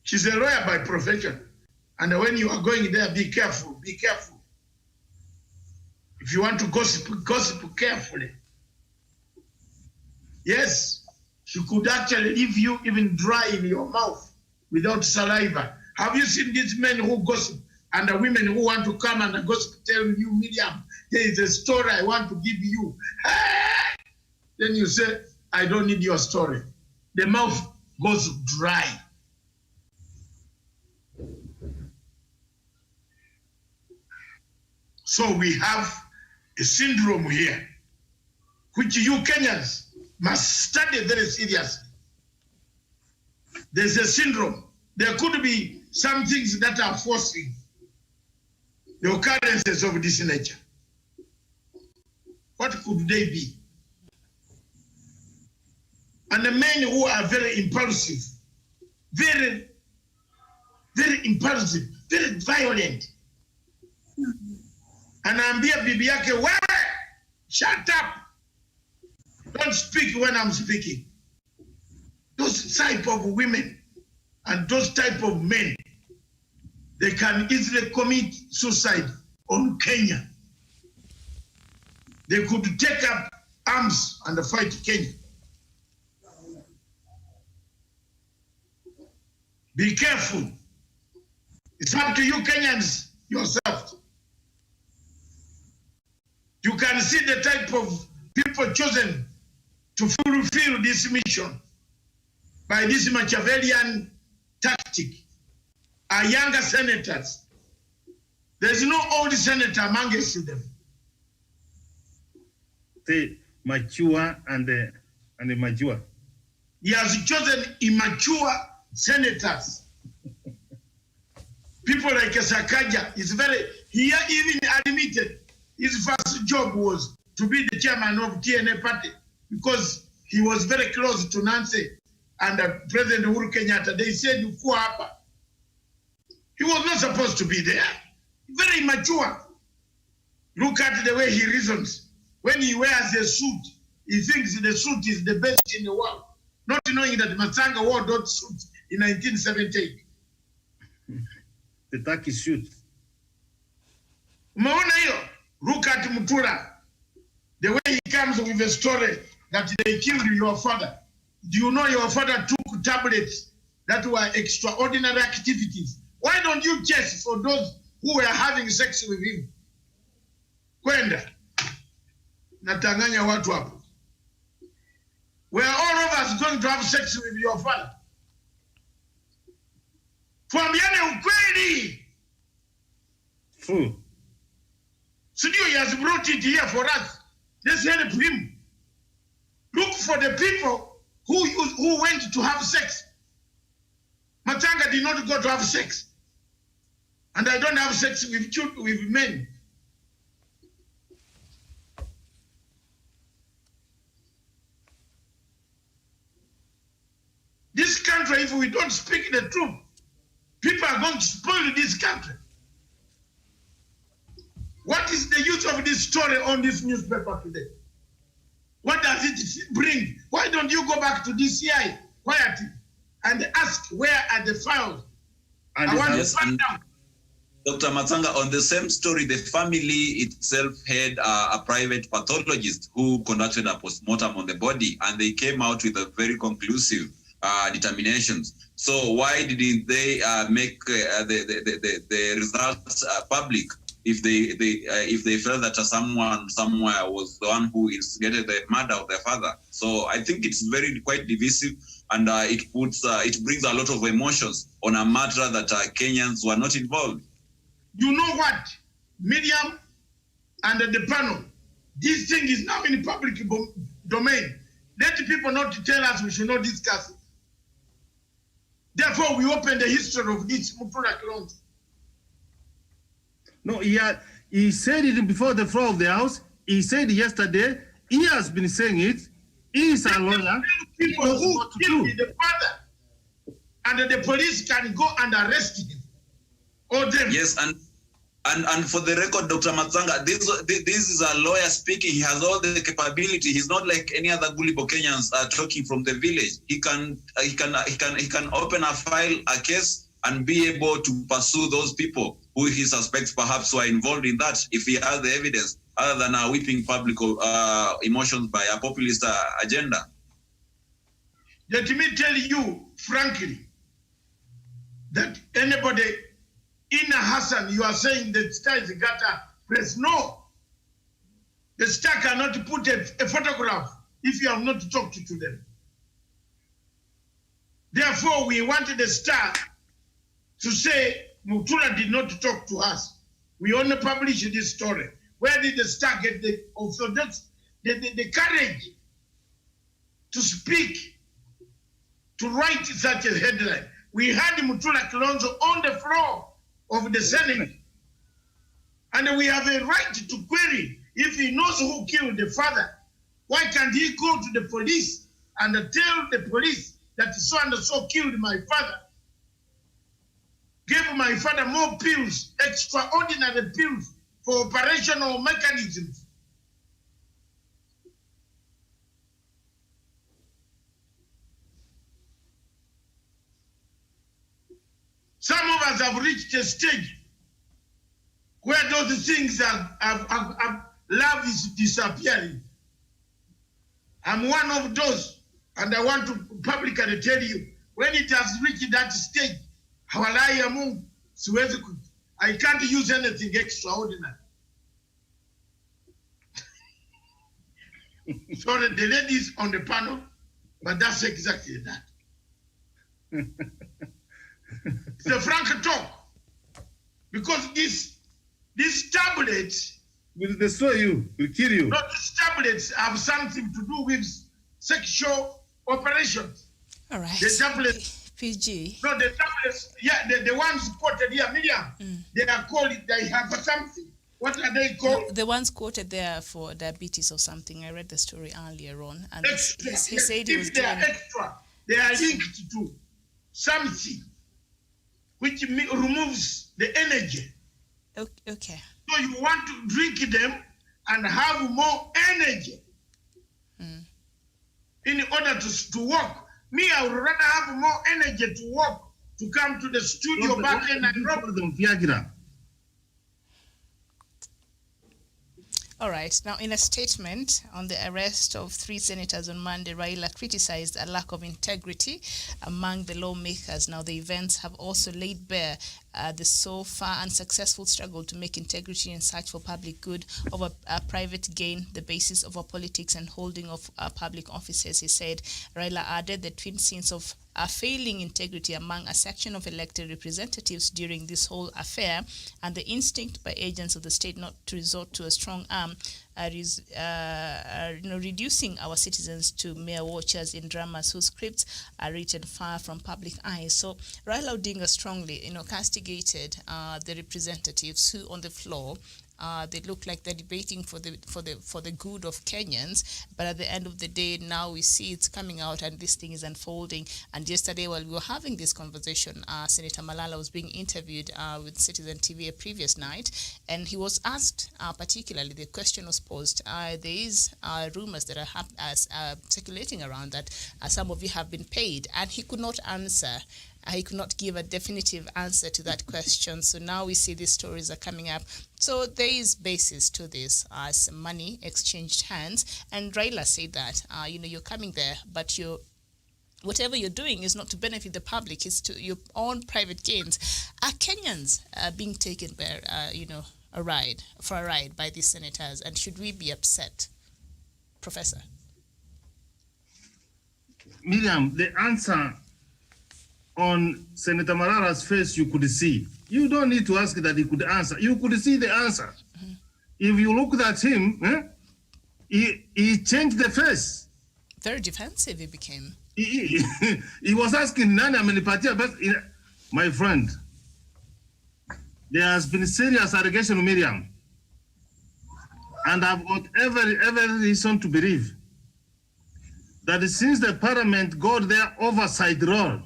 She's a lawyer by profession. And when you are going there, be careful, be careful. If you want to gossip, gossip carefully. Yes, she could actually leave you even dry in your mouth without saliva. Have you seen these men who gossip and the women who want to come and gossip telling you, Miriam, there is a story I want to give you. Then you say, I don't need your story. The mouth goes dry. So we have a syndrome here, which you Kenyans must study very seriously. There's a syndrome. There could be some things that are forcing the occurrences of this nature. What could they be? And the men who are very impulsive, very impulsive, very violent. Anaambia bibi yake, wewe, shut up. Don't speak when I'm speaking. Those type of women and those type of men, they can easily commit suicide on Kenya. They could take up arms and fight Kenya. Be careful. It's up to you Kenyans yourself. You can see the type of people chosen to fulfill this mission by this Machiavellian tactic are younger senators. There's no old senator amongst them. The mature and the mature. He has chosen immature senators. People like Sakaja is he even admitted his first job was to be the chairman of TNA party because he was very close to Nancy and President Uhuru Kenyatta. They said, he was not supposed to be there. Very immature. Look at the way he reasons. When he wears a suit, he thinks the suit is the best in the world, not knowing that Matsanga wore that suit in 1978. The Turkey suit. Umeona hiyo? Look at Mutura. The way he comes with a story that they killed your father. Do you know your father took tablets that were extraordinary activities? Why don't you chase for those who were having sex with him? Kwenda. Natanganya watu hapo. Were all of us going to have sex with your father? Tuambiane ukweli. True. Studio, he has brought it here for us. Let's help him. Look for the people who went to have sex. Matsanga did not go to have sex. And I don't have sex with children, with men. This country, if we don't speak the truth, people are going to spoil this country. What is the use of this story on this newspaper today? What does it bring? Why don't you go back to DCI quietly and ask where are the files. And I want Yes, to find and out. Dr. Matsanga, on the same story, the family itself had a private pathologist who conducted a postmortem on the body, and they came out with a very conclusive determinations. So why didn't they make the results public if they felt that someone somewhere was the one who instigated the murder of their father? So I think it's quite divisive, and it brings a lot of emotions on a matter that Kenyans were not involved. You know what, Miriam and the panel, this thing is now in public domain. Let the people not tell us we should not discuss it. Therefore, we open the history of this Mutula Kilonzo. No, he said it before the floor of the House. He said yesterday, he has been saying it. He is a lawyer. People knows who what to killed do. the father, and the police can go and arrest him or them. Yes, and for the record, Dr. Matsanga, this is a lawyer speaking. He has all the capability. He's not like any other gullible Kenyans talking from the village. He can open a file, a case, and be able to pursue those people who he suspects perhaps were involved in that if he has the evidence, other than whipping public emotions by a populist agenda. Let me tell you frankly that anybody in Hassan, you are saying the star is Gata press. No. The star cannot put a photograph if you have not talked to them. Therefore, we wanted the star to say Mutula did not talk to us. We only published this story. Where did the star get the courage to speak, to write such a headline? We had Mutula Kilonzo on the floor of the Senate. And we have a right to query if he knows who killed the father. Why can't he go to the police and tell the police that so and so killed my father? Give my father more pills, extraordinary pills for operational mechanisms. Some of us have reached a stage where those things love is disappearing. I'm one of those, and I want to publicly tell you, when it has reached that stage, I can't use anything extraordinary. Sorry, the ladies on the panel, but that's exactly that. It's a frank talk, because these tablets Will destroy you, will kill you. not these tablets have something to do with sexual operations. All right. The tablets, PG. no, the tablets, yeah, the ones quoted here, Miriam, they are called, they have something. What are they called? The ones quoted there for diabetes or something. I read the story earlier on, and Extra. he said he was If they are doing. extra, they are linked to something which removes the energy. Okay. So you want to drink them and have more energy in order to walk. Me, I would rather have more energy to walk, to come to the studio back in Nairobi. Viagra. All right. Now, in a statement on the arrest of 3 senators on Monday, Raila criticized a lack of integrity among the lawmakers. Now, the events have also laid bare the so far unsuccessful struggle to make integrity and search for public good over private gain the basis of our politics and holding of public offices. He said. Raila added the twin sins of failing integrity among a section of elected representatives during this whole affair, and the instinct by agents of the state not to resort to a strong arm reducing our citizens to mere watchers in dramas whose scripts are written far from public eyes. So Raila Odinga strongly, castigated the representatives who on the floor They look like they're debating for the good of Kenyans, but at the end of the day, now we see it's coming out and this thing is unfolding. And yesterday, while we were having this conversation, Senator Malala was being interviewed with Citizen TV a previous night, and he was asked particularly, the question was posed, there is rumors that are circulating around that some of you have been paid, and he could not answer. He could not give a definitive answer to that question. So now we see these stories are coming up. So there is basis to this as money exchanged hands. And Raila said that, you're coming there, but whatever you're doing is not to benefit the public, it's to your own private gains. Are Kenyans being taken by, a ride by these senators? And should we be upset? Professor? Miriam, the answer on Senator Malala's face you could see. You don't need to ask that he could answer. You could see the answer. Mm-hmm. If you looked at him, he changed the face. Very defensive he became. He was asking Nani Amenipatia, but my friend, there has been serious allegation, Miriam. And I've got every reason to believe that since the parliament got their oversight role,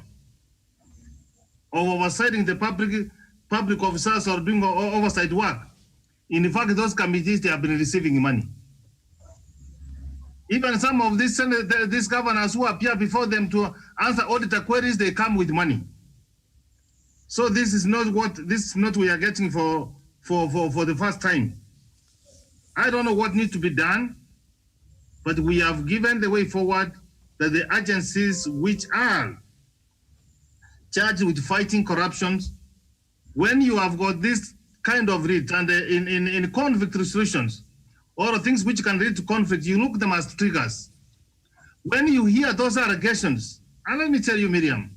of oversighting the public officers or doing oversight work. In fact, those committees, they have been receiving money. Even some of these governors who appear before them to answer auditor queries, they come with money. So this is not what we are getting for the first time. I don't know what needs to be done, but we have given the way forward that the agencies which are charged with fighting corruption, when you have got this kind of writ and in conflict resolutions or things which can lead to conflict, you look them as triggers. When you hear those allegations, and let me tell you, Miriam,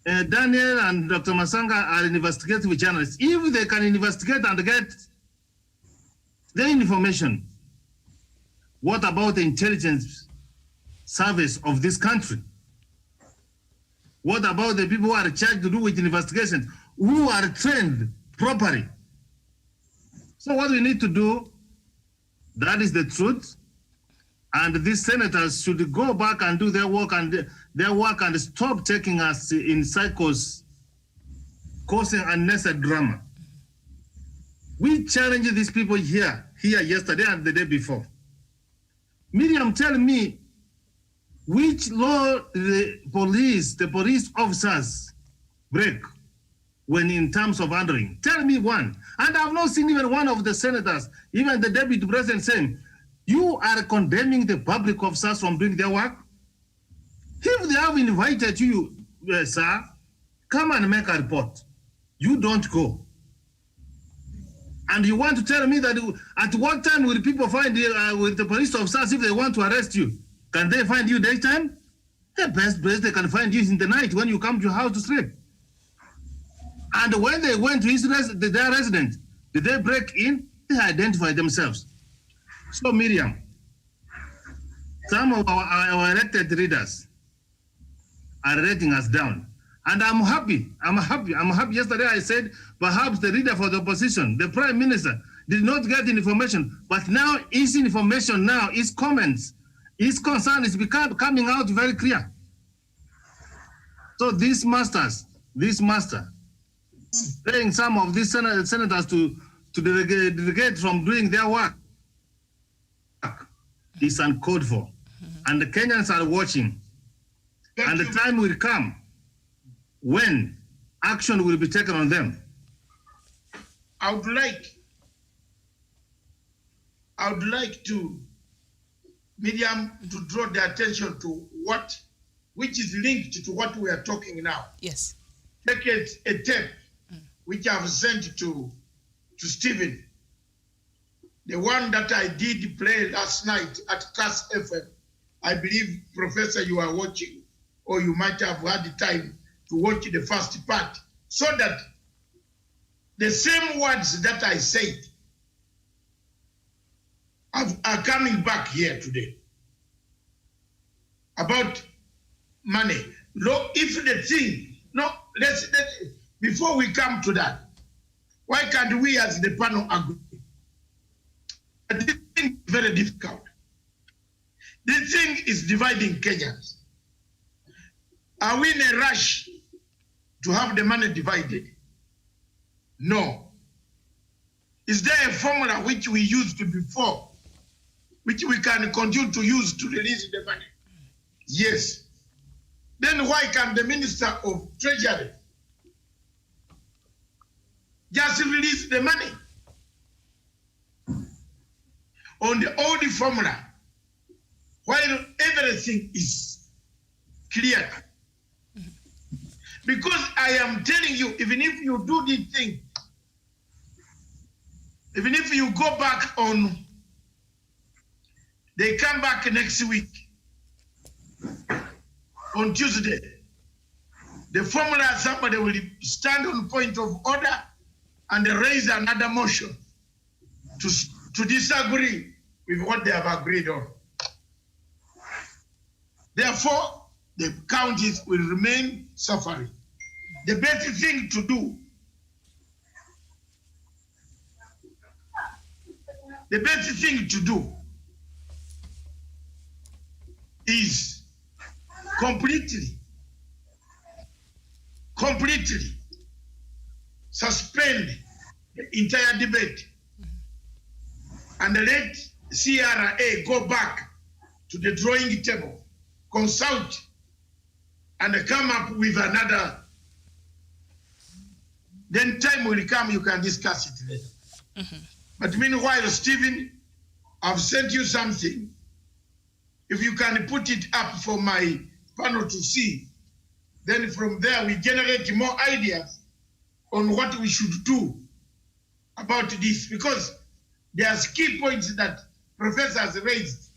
Daniel and Dr. Matsanga are investigative journalists. If they can investigate and get the information, what about the intelligence service of this country? What about the people who are charged to do with investigations, who are trained properly? So what we need to do, that is the truth, and these senators should go back and do their work and stop taking us in cycles, causing unnecessary drama. We challenged these people here yesterday and the day before. Miriam, tell me, which law the police officers break when in terms of handling? Tell me one. And I've not seen even one of the senators, even the deputy president saying, you are condemning the public officers from doing their work? If they have invited you, sir, come and make a report. You don't go. And you want to tell me that at what time will people find with the police officers if they want to arrest you? Can they find you daytime? The best place they can find you is in the night when you come to your house to sleep. And when they went to their residence, did they break in? They identify themselves. So Miriam, some of our elected leaders are letting us down. And I'm happy. Yesterday I said perhaps the leader for the opposition, the prime minister, did not get information. But now his information, his comments, his concern is coming out very clear. So these masters, paying some of these senators to delegate from doing their work is uncalled for. And the Kenyans are watching. And the time will come when action will be taken on them. I would like to, Miriam, to draw the attention to which is linked to what we are talking now. Yes. Take a tape which I've sent to Stephen. The one that I did play last night at CAS FM. I believe, Professor, you are watching, or you might have had the time to watch the first part, so that the same words that I said are coming back here today about money. If the thing, before we come to that, Why can't we as the panel agree? This thing is very difficult. This thing is dividing Kenyans. Are we in a rush to have the money divided? No. Is there a formula which we used before, which we can continue to use to release the money? Yes. Then why can the Minister of Treasury just release the money on the old formula while everything is clear? Because I am telling you, even if you do this thing, even if you go back on, they come back next week on Tuesday, the formula, somebody will stand on point of order and raise another motion to disagree with what they have agreed on. Therefore, the counties will remain suffering. The best thing to do, is completely suspend the entire debate and let CRA go back to the drawing table, consult, and come up with another. Then time will come, you can discuss it later. But meanwhile, Stephen, I've sent you something. If you can put it up for my panel to see, then from there we generate more ideas on what we should do about this, because there's key points that professors raised.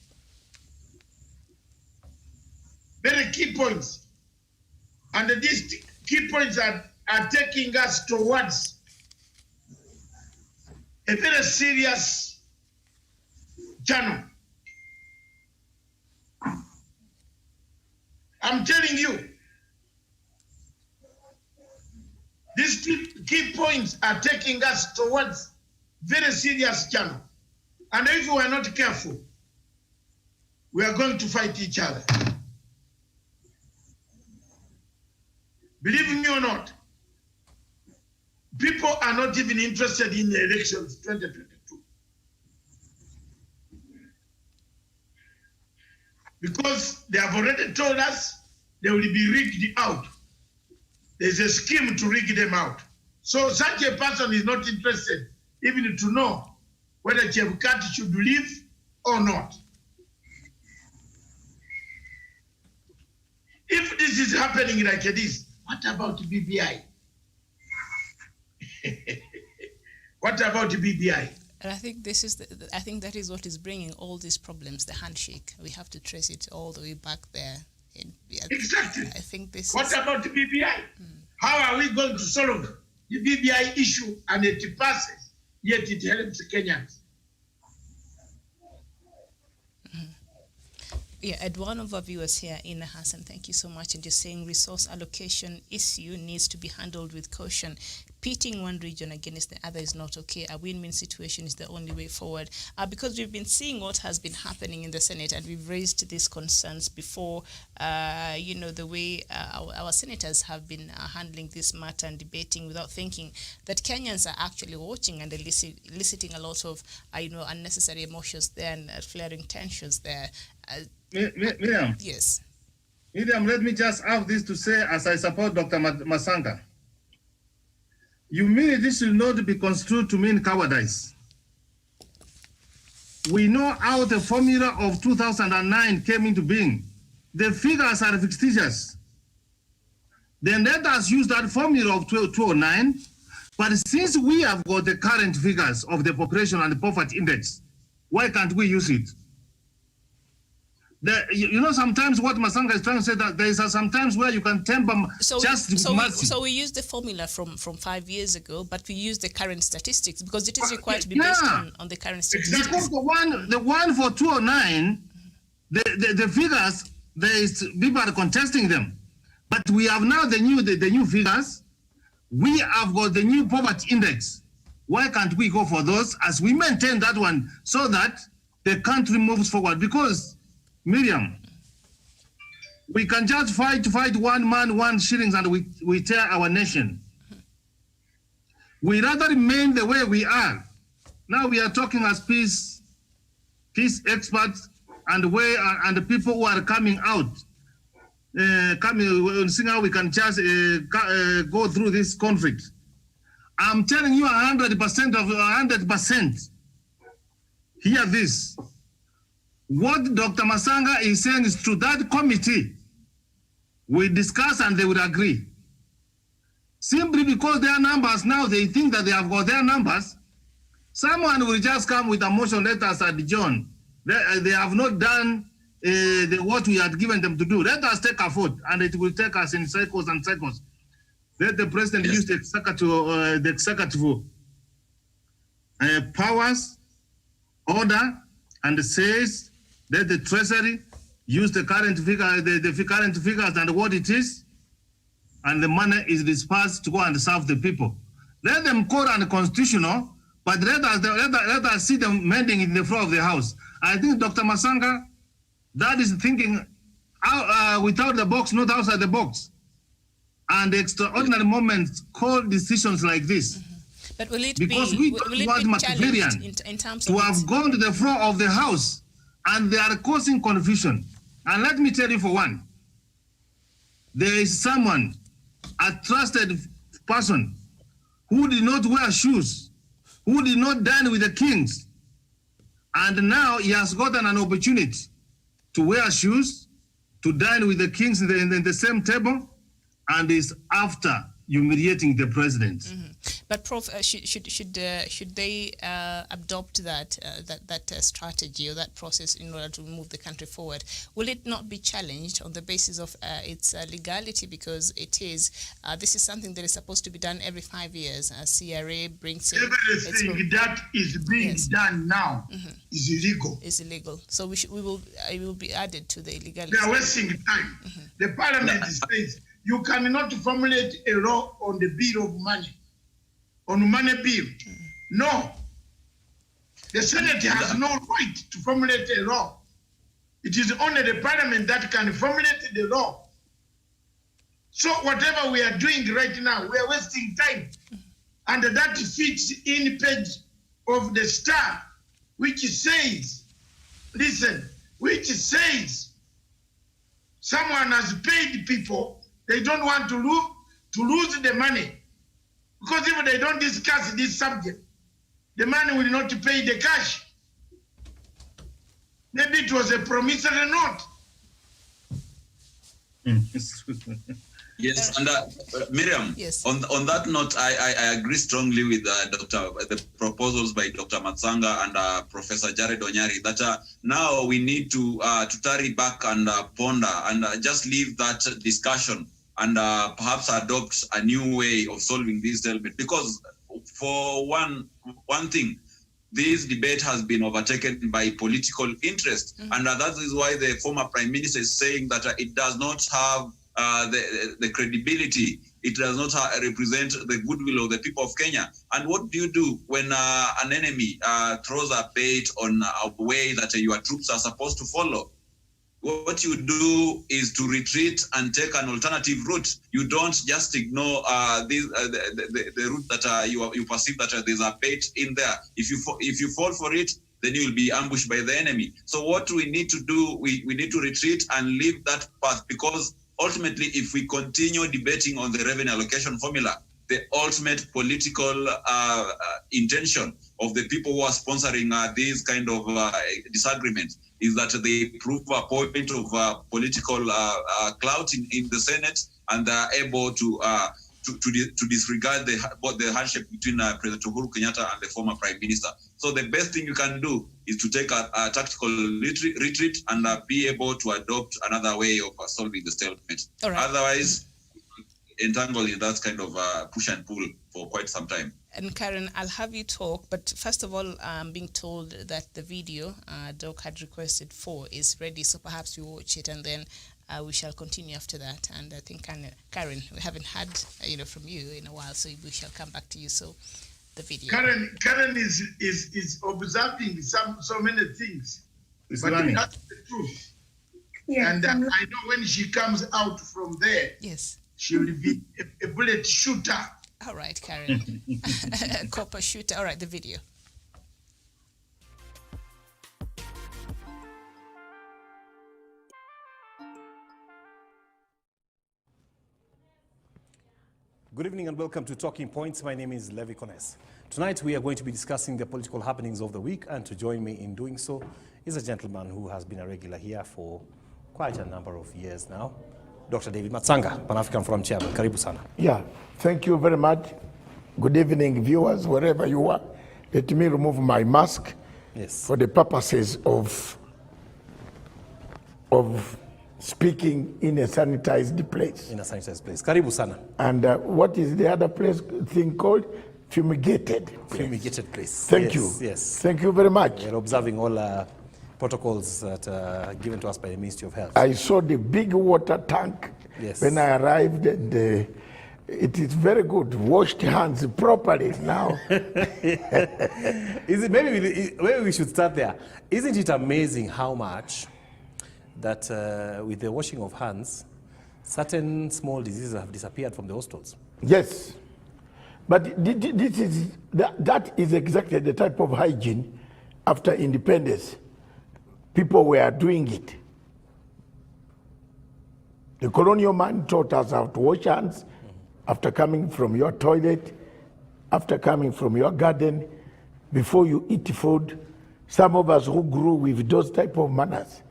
Very key points. And these key points are taking us towards a very serious channel. I'm telling you, these key points are taking us towards very serious channel. And if we are not careful, we are going to fight each other. Believe me or not, people are not even interested in the elections 2022. Because they have already told us they will be rigged out. There's a scheme to rig them out. So such a person is not interested even to know whether Chebukati should leave or not. If this is happening like this, what about BBI? What about BBI? And I think this is I think that is what is bringing all these problems, the handshake. We have to trace it all the way back there. Exactly. I think this What about the BBI? How are we going to solve the BBI issue and it passes, yet it helps Kenyans? Yeah, and one of our viewers here, Ina Hassan, thank you so much. And just saying resource allocation issue needs to be handled with caution. Pitting one region against the other is not okay. A win-win situation is the only way forward. Because we've been seeing what has been happening in the Senate, and we've raised these concerns before, the way our senators have been handling this matter and debating without thinking that Kenyans are actually watching and eliciting a lot of, unnecessary emotions there and flaring tensions there. Miriam. Yes. Miriam, let me just have this to say as I support Dr. Matsanga. Humility should not be construed to mean cowardice. We know how the formula of 2009 came into being. The figures are fictitious. Then let us use that formula of 2009, but since we have got the current figures of the population and the poverty index, why can't we use it? Sometimes what Matsanga is trying to say, that there is sometimes where you can temper mercy. So we use the formula from 5 years ago, but we use the current statistics because it is required to be based on the current statistics. Because the one for 2009, the figures, people are contesting them, but we have now the new figures. We have got the new poverty index. Why can't we go for those as we maintain that one so that the country moves forward? Because, Miriam, we can just fight one man, one shillings, and we tear our nation. We rather remain the way we are. Now we are talking as peace experts and the people who are coming out, seeing how we can just go through this conflict. I'm telling you 100%. Hear this. What Dr. Matsanga is saying is true. That committee will discuss and they will agree. Simply because their numbers now, they think that they have got their numbers, someone will just come with a motion, let us adjourn. They have not done what we had given them to do. Let us take a vote, and it will take us in cycles and cycles. Let the president use the executive powers, order, and says, let the treasury use the current figure, the current figures and what it is, and the money is dispersed to go and serve the people. Let them call unconstitutional, but let us see them mending in the floor of the house. I think Dr. Matsanga, that is thinking without the box, not outside the box. And extraordinary moments call decisions like this. But will it because be, we don't want Machiavellian in terms to of have gone to the floor of the house, and they are causing confusion. And let me tell you for one, there is someone, a trusted person, who did not wear shoes, who did not dine with the kings, and now he has gotten an opportunity to wear shoes, to dine with the kings in the same table, and is after humiliating the president. But Prof, should they adopt that strategy or that process in order to move the country forward? Will it not be challenged on the basis of its legality? Because it is this is something that is supposed to be done every 5 years. CRA brings in everything that is being done now is illegal. It's illegal. So it will be added to the illegality. They are wasting time. The parliament says you cannot formulate a law on the bill of money, on money bill. No. The Senate has no right to formulate a law. It is only the parliament that can formulate the law. So whatever we are doing right now, we are wasting time. And that fits in page of the Star, which says, listen, which says someone has paid people. They don't want to lose the money. Because if they don't discuss this subject, the money will not pay the cash. Maybe it was a promissory note. Yes, and Miriam, yes. On that note, I agree strongly with the proposals by Dr. Matsanga and Professor Jared Onyari that now we need to tarry back and ponder and just leave that discussion and perhaps adopt a new way of solving this stalemate. Because for one thing, this debate has been overtaken by political interest, and that is why the former Prime Minister is saying that it does not have the credibility. It does not represent the goodwill of the people of Kenya. And what do you do when an enemy throws a bait on a way that your troops are supposed to follow? What you do is to retreat and take an alternative route. You don't just ignore the route that you perceive that there's a bait in there. If you fall for it, then you will be ambushed by the enemy. So what we need to do, we need to retreat and leave that path, because ultimately, if we continue debating on the revenue allocation formula, the ultimate political intention of the people who are sponsoring these kind of disagreements is that they prove a point of political clout in the Senate, and they are able to disregard the handshake between President Uhuru Kenyatta and the former Prime Minister. So the best thing you can do is to take a tactical retreat and be able to adopt another way of solving the stalemate. All right. Otherwise, entangled in that kind of push and pull for quite some time. And Karen, I'll have you talk, but first of all, I'm being told that the video Doc had requested for is ready, so perhaps we watch it and then we shall continue after that. And I think, Karen, we haven't heard from you in a while, so we shall come back to you. So the video. Karen is observing so many things, It's but learning. that's the truth. Yes, And I know when she comes out from there, Yes. she will be a bullet shooter. All right, Karen. Copper shooter. All right, the video. Good evening and welcome to Talking Points. My name is Levi Kones. Tonight we are going to be discussing the political happenings of the week, and to join me in doing so is a gentleman who has been a regular here for quite a number of years now, Dr. David Matsanga, Pan-African Forum Chairman. Karibu sana. Yeah, thank you very much. Good evening, viewers, wherever you are. Let me remove my mask Yes. for the purposes of speaking in a sanitized place. In a sanitized place. Karibu sana. And what is the other place thing called? Fumigated place. Fumigated place. Thank Yes, you. Yes. Thank you very much. We're observing all protocols that are given to us by the Ministry of Health. I saw the big water tank Yes. when I arrived, and it is very good. Washed hands properly now. Is it, maybe we should start there. Isn't it amazing how much that with the washing of hands, certain small diseases have disappeared from the hostels? Yes, but that is exactly the type of hygiene after independence. People were doing it. The colonial man taught us how to wash hands after coming from your toilet, after coming from your garden, before you eat food. Some of us who grew with those type of manners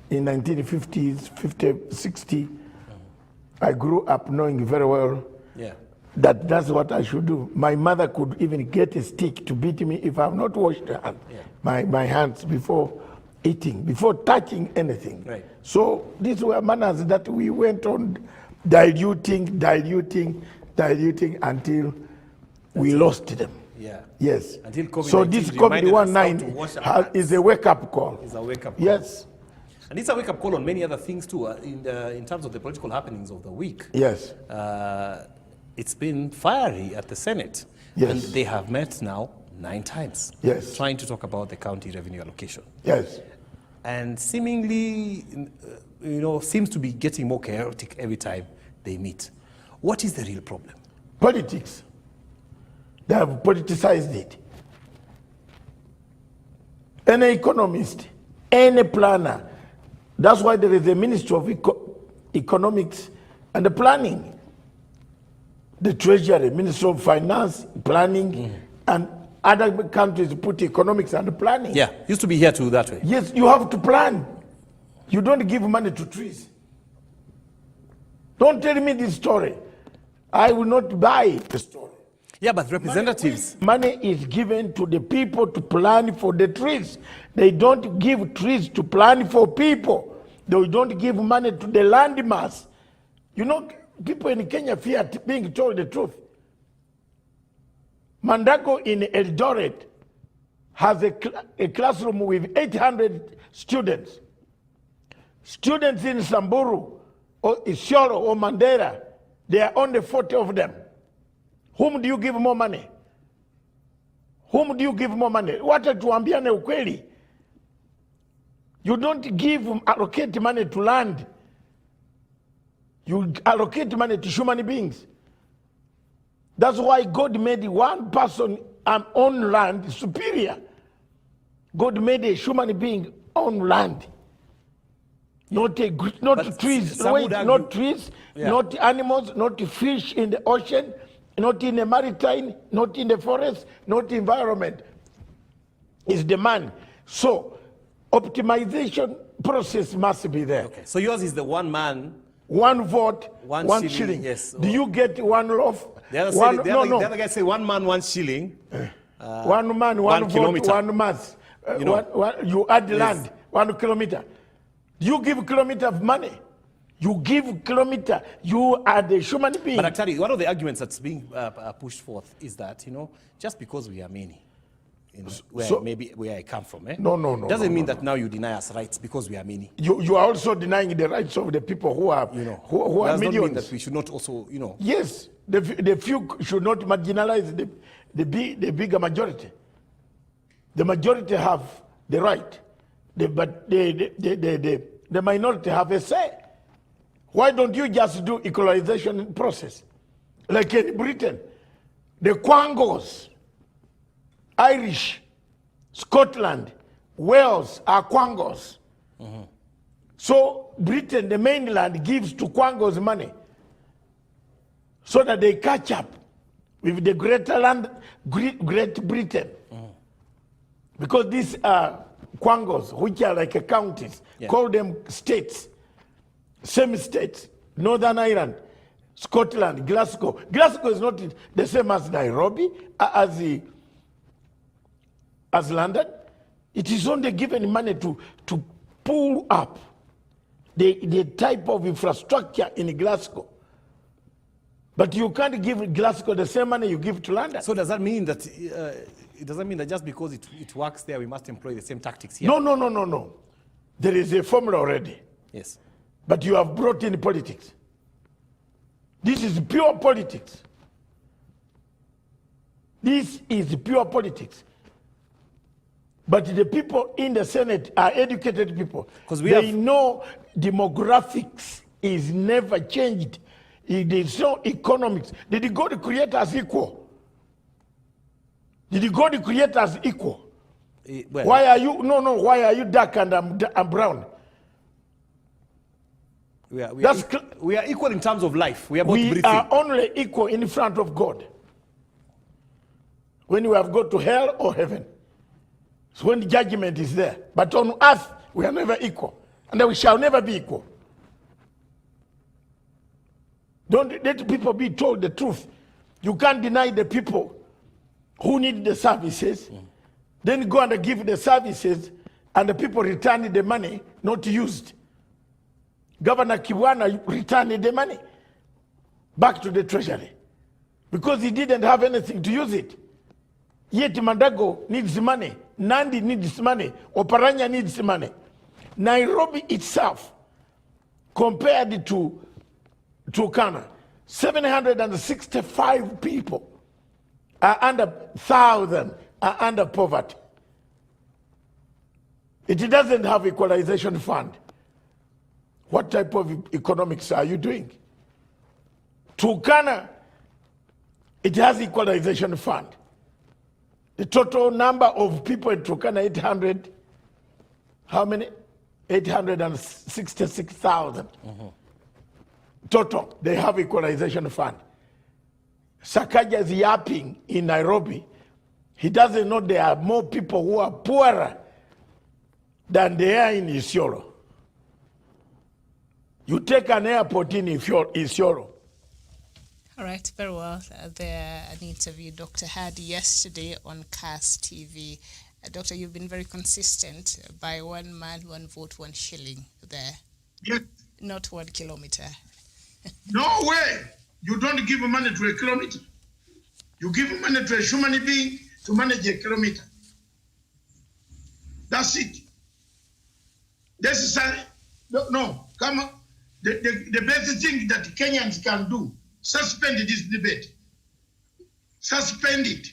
in 1950s, 50, 60, I grew up knowing very well that that's what I should do. My mother could even get a stick to beat me if I have not washed my hands before eating, before touching anything. Right. So these were manners that we went on diluting until we lost them. Yeah. Yes. Until COVID-19 so this reminded us how to wash our hands. COVID-19 is a wake-up call. It's a wake-up call. Yes. And it's a wake-up call on many other things too, in terms of the political happenings of the week. Yes. It's been fiery at the Senate. Yes. And they have met now 9 times. Yes. Trying to talk about the county revenue allocation. Yes. And seemingly, seems to be getting more chaotic every time they meet. What is the real problem? Politics. They have politicized it. Any economist, any planner, that's why there is a Ministry of Economics and the Planning. The Treasury, Ministry of Finance, Planning, and other countries put economics and planning. Yeah, used to be here too that way. Yes, you have to plan. You don't give money to trees. Don't tell me this story. I will not buy the story. Yeah, but representatives... Money is given to the people to plan for the trees. They don't give trees to plan for people. They don't give money to the land mass. You know, people in Kenya fear being told the truth. Mandako in Eldoret has a classroom with 800 students. Students in Samburu, or Isiolo, or Mandera, there are only 40 of them. Whom do you give more money? Whom do you give more money? Wacha tuambiane ukweli. You don't allocate money to land. You allocate money to human beings. That's why God made one person on land superior. God made a human being on land. Not trees, not trees, not animals, not fish in the ocean, not in the maritime, not in the forest, not environment. It's the man. So optimization process must be there. Okay. So yours is the one man, one vote, one shilling. Yes. Do you get one loaf? The other guy say 1 man, 1 shilling. 1 man, 1 vote, kilometer. 1 mass. You add land, 1 kilometer. You give kilometer of money. You give kilometer. You are the human being. But I tell you, one of the arguments that's being pushed forth is that, just because we are many, where I come from, doesn't mean that now you deny us rights because we are many. You are also denying the rights of the people who are who are does millions. Not mean that we should not also, Yes, the few should not marginalize the bigger majority. The majority have the right, but the minority have a say. Why don't you just do equalization process? Like in Britain, the Quangos, Irish, Scotland, Wales are Quangos. So Britain, the mainland, gives to Quangos money so that they catch up with the Great Britain. Because these are Quangos, which are like counties, call them states, semi-states, Northern Ireland, Scotland, Glasgow. Glasgow is not the same as Nairobi, as London. It is only given money to pull up the type of infrastructure in Glasgow. But you can't give Glasgow the same money you give to London. So does that mean that it doesn't mean that just because it works there, we must employ the same tactics here? No. There is a formula already. Yes. But you have brought in politics. This is pure politics. This is pure politics. But the people in the Senate are educated people. Because they know demographics is never changed. It is no economics. Did God create us equal? Did God create us equal? Well, why are you why are you dark and I'm brown? We are equal in terms of life. We are both breathing. We are only equal in front of God. When we have gone to hell or heaven. So when the judgment is there. But on earth, we are never equal. And we shall never be equal. Don't let people be told the truth. You can't deny the people who need the services, then go and give the services, and the people return the money not used. Governor Kiwana returned the money back to the treasury because he didn't have anything to use it. Yet Mandago needs money, Nandi needs money, Oparanya needs money. Nairobi itself, compared to Turkana, 765 people are under 1,000 are under poverty. It doesn't have equalization fund. What type of economics are you doing? Turkana, it has equalization fund. The total number of people in Turkana, 800, how many? 866,000. Total, they have equalization fund. Sakaja is yapping in Nairobi. He doesn't know there are more people who are poorer than they are in Isiolo. You take an airport in Isiolo. All right, very well. An interview Dr. had yesterday on CAS TV. Doctor, you've been very consistent by 1 man, 1 vote, 1 shilling there. Yes. Not 1 kilometer. No way. You don't give money to a kilometer. You give money to a human being to manage a kilometer. That's it. This is no. Come on. The best thing that Kenyans can do, suspend this debate. Suspend it.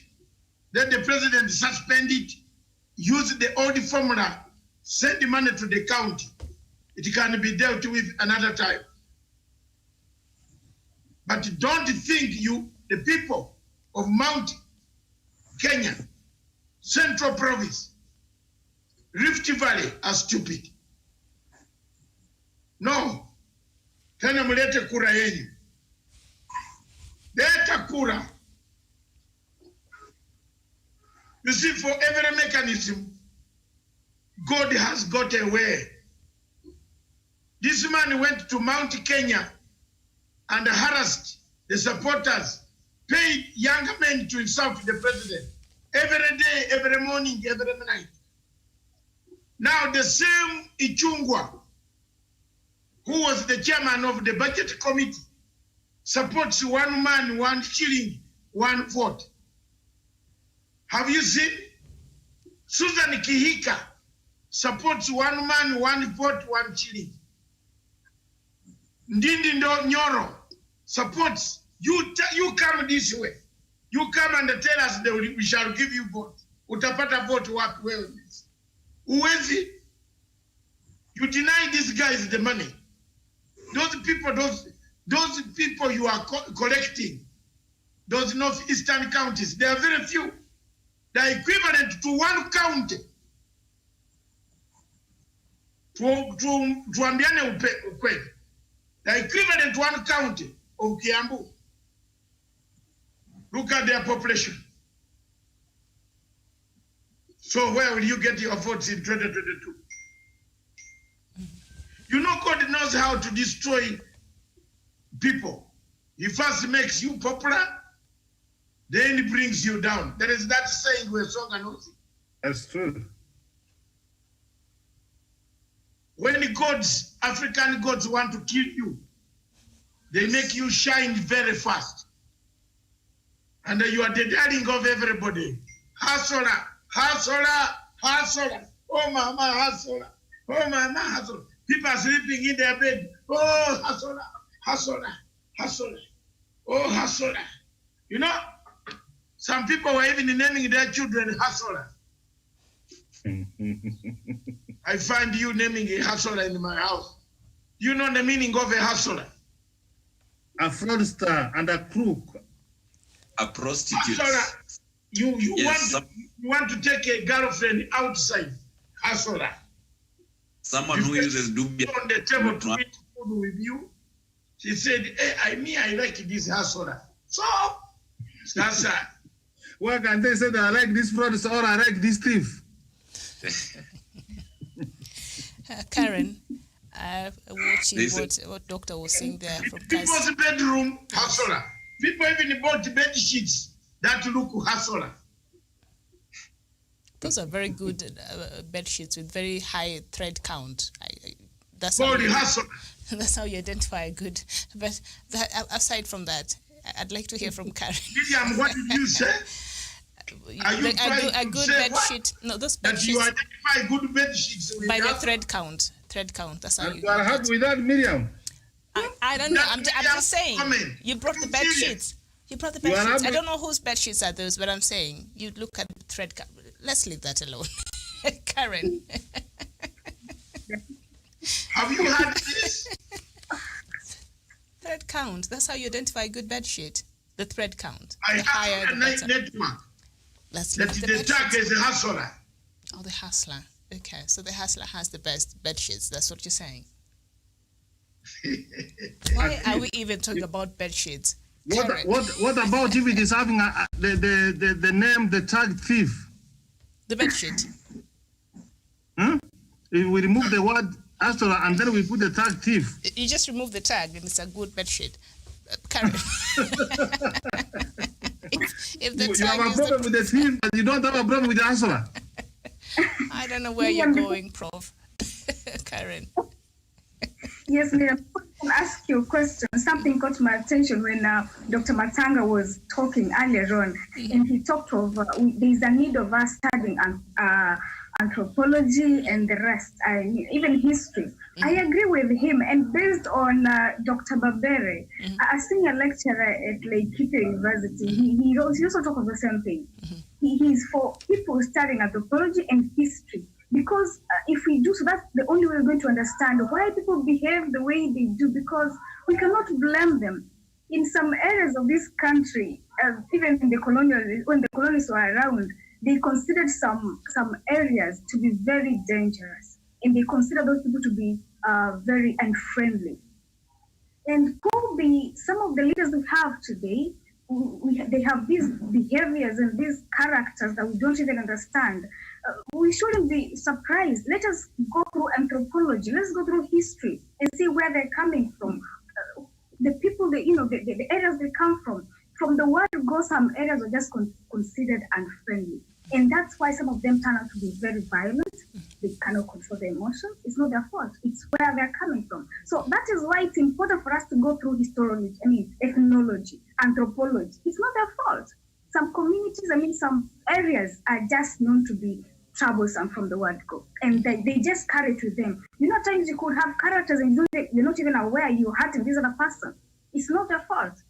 Let the president suspend it. Use the old formula. Send the money to the county. It can be dealt with another time. But don't think the people of Mount Kenya, Central Province, Rift Valley are stupid. No. Tena mulete kura yenyu. Leta kura. You see, for every mechanism, God has got a way. This man went to Mount Kenya and harassed the supporters, paid young men to insult the president every day, every morning, every night. Now the same Ichungwa, who was the chairman of the budget committee, supports 1 man, 1 shilling, 1 vote. Have you seen? Susan Kihika supports 1 man, 1 vote, 1 shilling. Ndindi Nyoro supports, you come this way. You come and tell us we shall give you vote. Utapata vote wapi wewe? Uwezi. You deny these guys the money. Those people you are collecting, those northeastern counties, they are very few. They are equivalent to one county. Tuambiane ukweli. They are equivalent to one county of Kiambu. Look at their population. So where will you get your votes in 2022? You know God knows how to destroy people. He first makes you popular, then he brings you down. There is that saying where Songa knows it. That's true. When the gods, African gods want to kill you, they make you shine very fast. And you are the darling of everybody. Hasola, hasola, hasola. Oh mama, hasola. Oh mama, hasola. People are sleeping in their bed. Oh, hasola, hasola, hasola. Oh, hasola. You know, some people were even naming their children hasola. I find you naming a hasola in my house. You know the meaning of a hasola? A fraudster and a crook. A prostitute. Hasola. You Yes, want to take a girlfriend outside. Hasola. Someone who uses dubia. On the table to eat food with you. She said, hey, I like this hasola. So, that's that. Why can't they say that I like this fraudster or I like this thief? Karen, watching what doctor was saying there from People's bedroom, hasola. People even bought bed sheets that look hasola. Those are very good bed sheets with very high thread count. That's That's how you identify a good. But aside from that, I'd like to hear from Karen. Miriam, what did you say? Are you a good bed sheet? No, those bed sheets. You identify good bed sheets by the thread count. Thread count. That's how you are happy with that, Miriam? I don't know. I'm just saying. You brought the bed sheets. You brought the bed sheets. I don't know whose bed sheets are those, but I'm saying you look at the thread count. Let's leave that alone. Karen. Have you had this? Thread count. That's how you identify a good bed sheet. The thread count. I have a network. Let's that the tag is a hustler. Oh, the hustler. Okay, so the hustler has the best bed sheets. That's what you're saying. Why are we even talking about bed sheets? What about if it is having the name, the tag thief? The bed sheet. If we remove the word hustler and then we put the tag thief. You just remove the tag and it's a good bed sheet. Karen. if the you have a problem with the thief, but you don't have a problem with the hustler. I don't know where you're going, Prof. Karen. Yes, Miriam, I can ask you a question. Something caught my attention when Dr. Matsanga was talking earlier on, and he talked of there's a need of us studying anthropology and the rest, even history. I agree with him, and based on Dr. Babere, a senior lecturer at Laikipia University, he also talked of the same thing. He's for people studying anthropology and history. Because if we do so, that's the only way we're going to understand why people behave the way they do, because we cannot blame them. In some areas of this country, even in when the colonists were around, they considered some areas to be very dangerous, and they consider those people to be very unfriendly. And probably some of the leaders we have today, they have these behaviors and these characters that we don't even understand. We shouldn't be surprised. Let us go through anthropology. Let's go through history and see where they're coming from. The people, the areas they come from. From the word go, some areas are just considered unfriendly. And that's why some of them turn out to be very violent. They cannot control their emotions. It's not their fault. It's where they're coming from. So that is why it's important for us to go through ethnology, anthropology. It's not their fault. Some communities, some areas are just known to be troublesome from the word go. And they just carry it with them. At times you could have characters and you're not even aware you're hurting this other person. It's not their fault.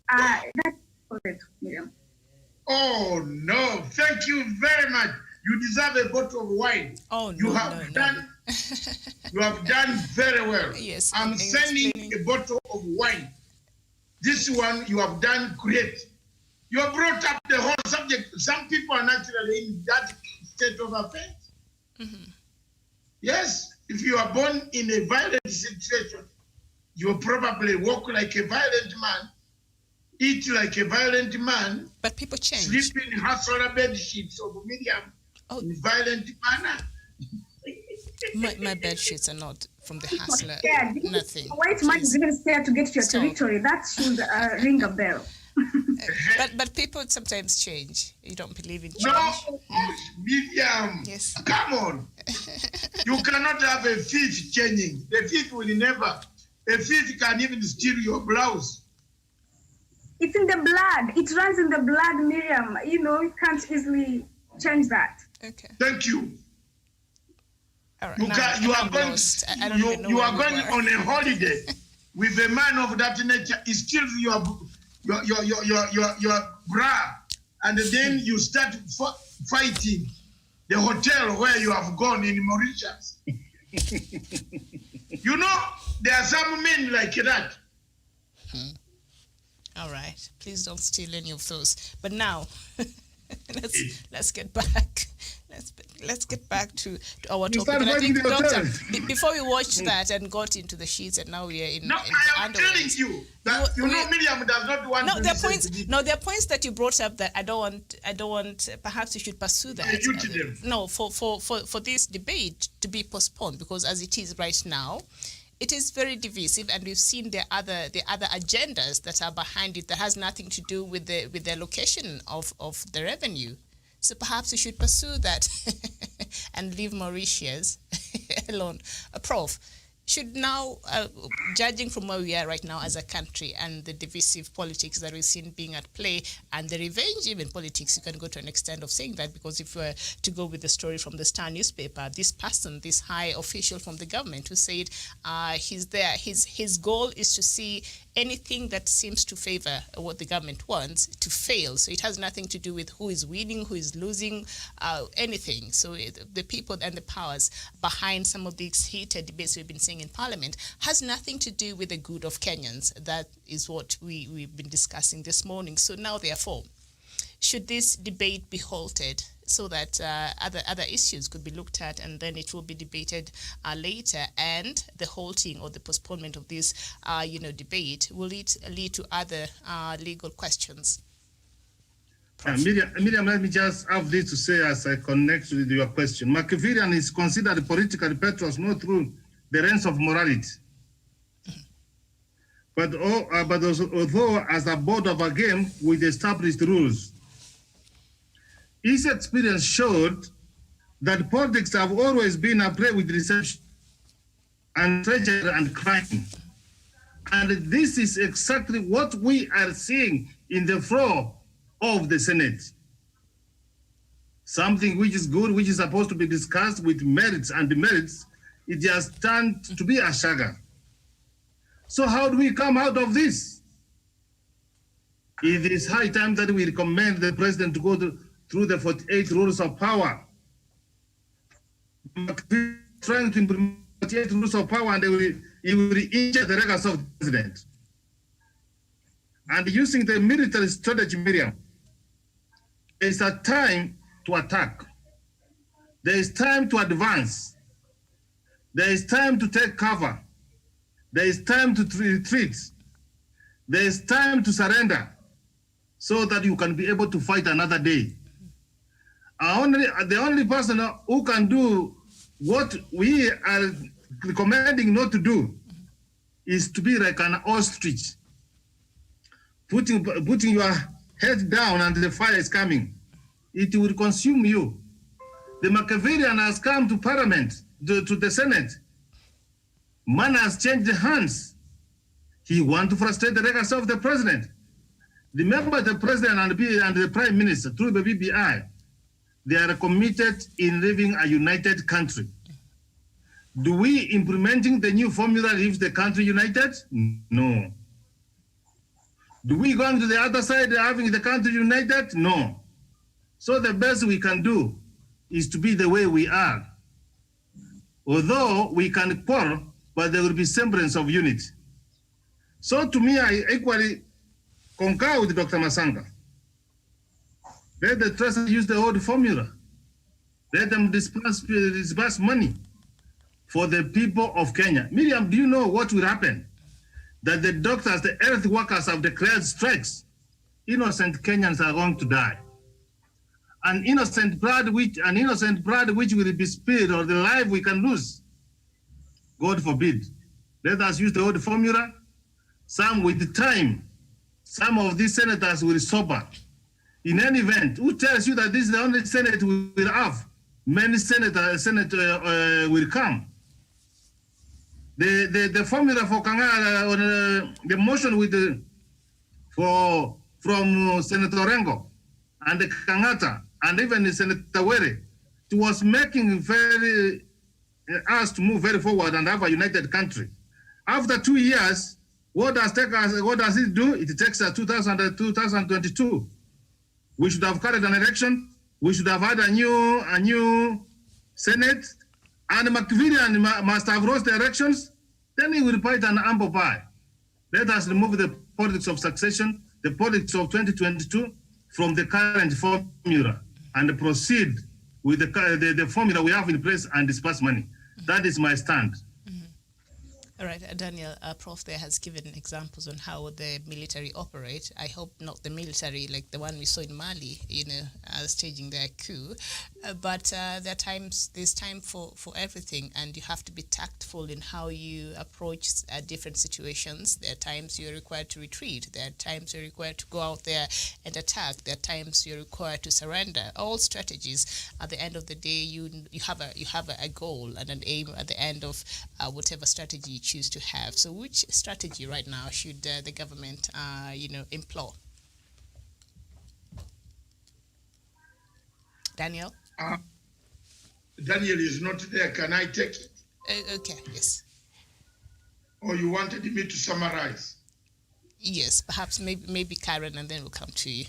That's it, Miriam. Oh, no. Thank you very much. You deserve a bottle of wine. Oh, no, you have done very well. Yes. I'm sending a bottle of wine. This one, you have done great. You have brought up the whole subject. Some people are naturally in that state of affairs. Mm-hmm. Yes, if you are born in a violent situation, you will probably walk like a violent man, eat like a violent man, but people change. Sleep in hustler bed sheets of Miriam in violent manner. My bed sheets are not from the hustler. Yeah, nothing. White man is even scared to get to your territory. That should ring a bell. but people sometimes change. You don't believe in change? No, Miriam. Yes. Come on. You cannot have a thief changing. The thief will never. A thief can even steal your blouse. It's in the blood. It runs in the blood, Miriam. You know, you can't easily change that. Okay. Thank you. All right. You are going on a holiday with a man of that nature. He steals your bra, and then you start fighting the hotel where you have gone in Mauritius. You know, there are some men like that. All right, please don't steal any of those. But now, let's get back. Let's get back to our topic. And I think, Doctor, before we watched that and got into the sheets, and now we are in. No, I am telling you that Miriam does not want to listen to me. No, there are points that you brought up that I don't want. Perhaps you should pursue that. No, for this debate to be postponed, because as it is right now, it is very divisive, and we've seen the other agendas that are behind it that has nothing to do with the allocation of the revenue. So perhaps we should pursue that and leave Mauritius alone. Prof, should now, judging from where we are right now as a country and the divisive politics that we've seen being at play and the revenge even politics, you can go to an extent of saying that, because if we were to go with the story from the Star newspaper, this person, this high official from the government who said he's there, his goal is to see anything that seems to favor what the government wants to fail. So it has nothing to do with who is winning, who is losing, anything. So the people and the powers behind some of these heated debates we've been seeing in Parliament has nothing to do with the good of Kenyans. That is what we've been discussing this morning. So now, therefore, should this debate be halted so that other issues could be looked at, and then it will be debated later, and the halting or the postponement of this debate, will it lead to other legal questions? Miriam, let me just have this to say as I connect with your question. Machiavellian is considered political patriots not through the lens of morality, but although as a board of a game with established rules. His experience showed that politics have always been a play with deception and treachery and crime. And this is exactly what we are seeing in the floor of the Senate. Something which is good, which is supposed to be discussed with merits and demerits, it just turned to be a shaga. So how do we come out of this? It is high time that we recommend the president to go through the 48 rules of power. Trying to implement 48 rules of power, and he will injure the records of the president. And using the military strategy, Miriam, it's a time to attack. There is time to advance. There is time to take cover. There is time to retreat. There is time to surrender so that you can be able to fight another day. The only person who can do what we are recommending not to do is to be like an ostrich, putting your head down and the fire is coming. It will consume you. The Machiavellian has come to Parliament, to the Senate. Man has changed hands. He wants to frustrate the records of the president. Remember, the president and the prime minister, through the BBI, they are committed in living a united country. Do we implementing the new formula leave the country united? No. Do we going to the other side having the country united? No. So the best we can do is to be the way we are. Although we can quarrel, but there will be semblance of unity. So to me, I equally concur with Dr. Matsanga. Let the trust use the old formula. Let them disburse money for the people of Kenya. Miriam, do you know what will happen? That the doctors, the health workers have declared strikes. Innocent Kenyans are going to die. An innocent blood which will be spilled, or the life we can lose. God forbid. Let us use the old formula. Some with time, some of these senators will sober. In any event, who tells you that this is the only Senate we will have? Many senators will come. The formula for Kangara, the motion with from Senator Rengo and the Kangata and even Senator Were, it was making us to move very forward and have a united country. After 2 years, what does it do? It takes us 2022. We should have carried an election. We should have had a new Senate, and Machiavelli must have lost the elections. Then he will fight an humble pie. Let us remove the politics of succession, the politics of 2022 from the current formula and proceed with the formula we have in place and disperse money. That is my stand. All right, Daniel, Prof there has given examples on how the military operate. I hope not the military like the one we saw in Mali, staging their coup. But there are times, there's time for everything, and you have to be tactful in how you approach different situations. There are times you're required to retreat. There are times you're required to go out there and attack. There are times you're required to surrender. All strategies, at the end of the day, you have a goal and an aim at the end of whatever strategy you choose to have. So which strategy right now should the government employ? Daniel? Daniel is not there. Can I take it? Okay, yes. Or you wanted me to summarize? Yes, perhaps maybe Karen, and then we'll come to you.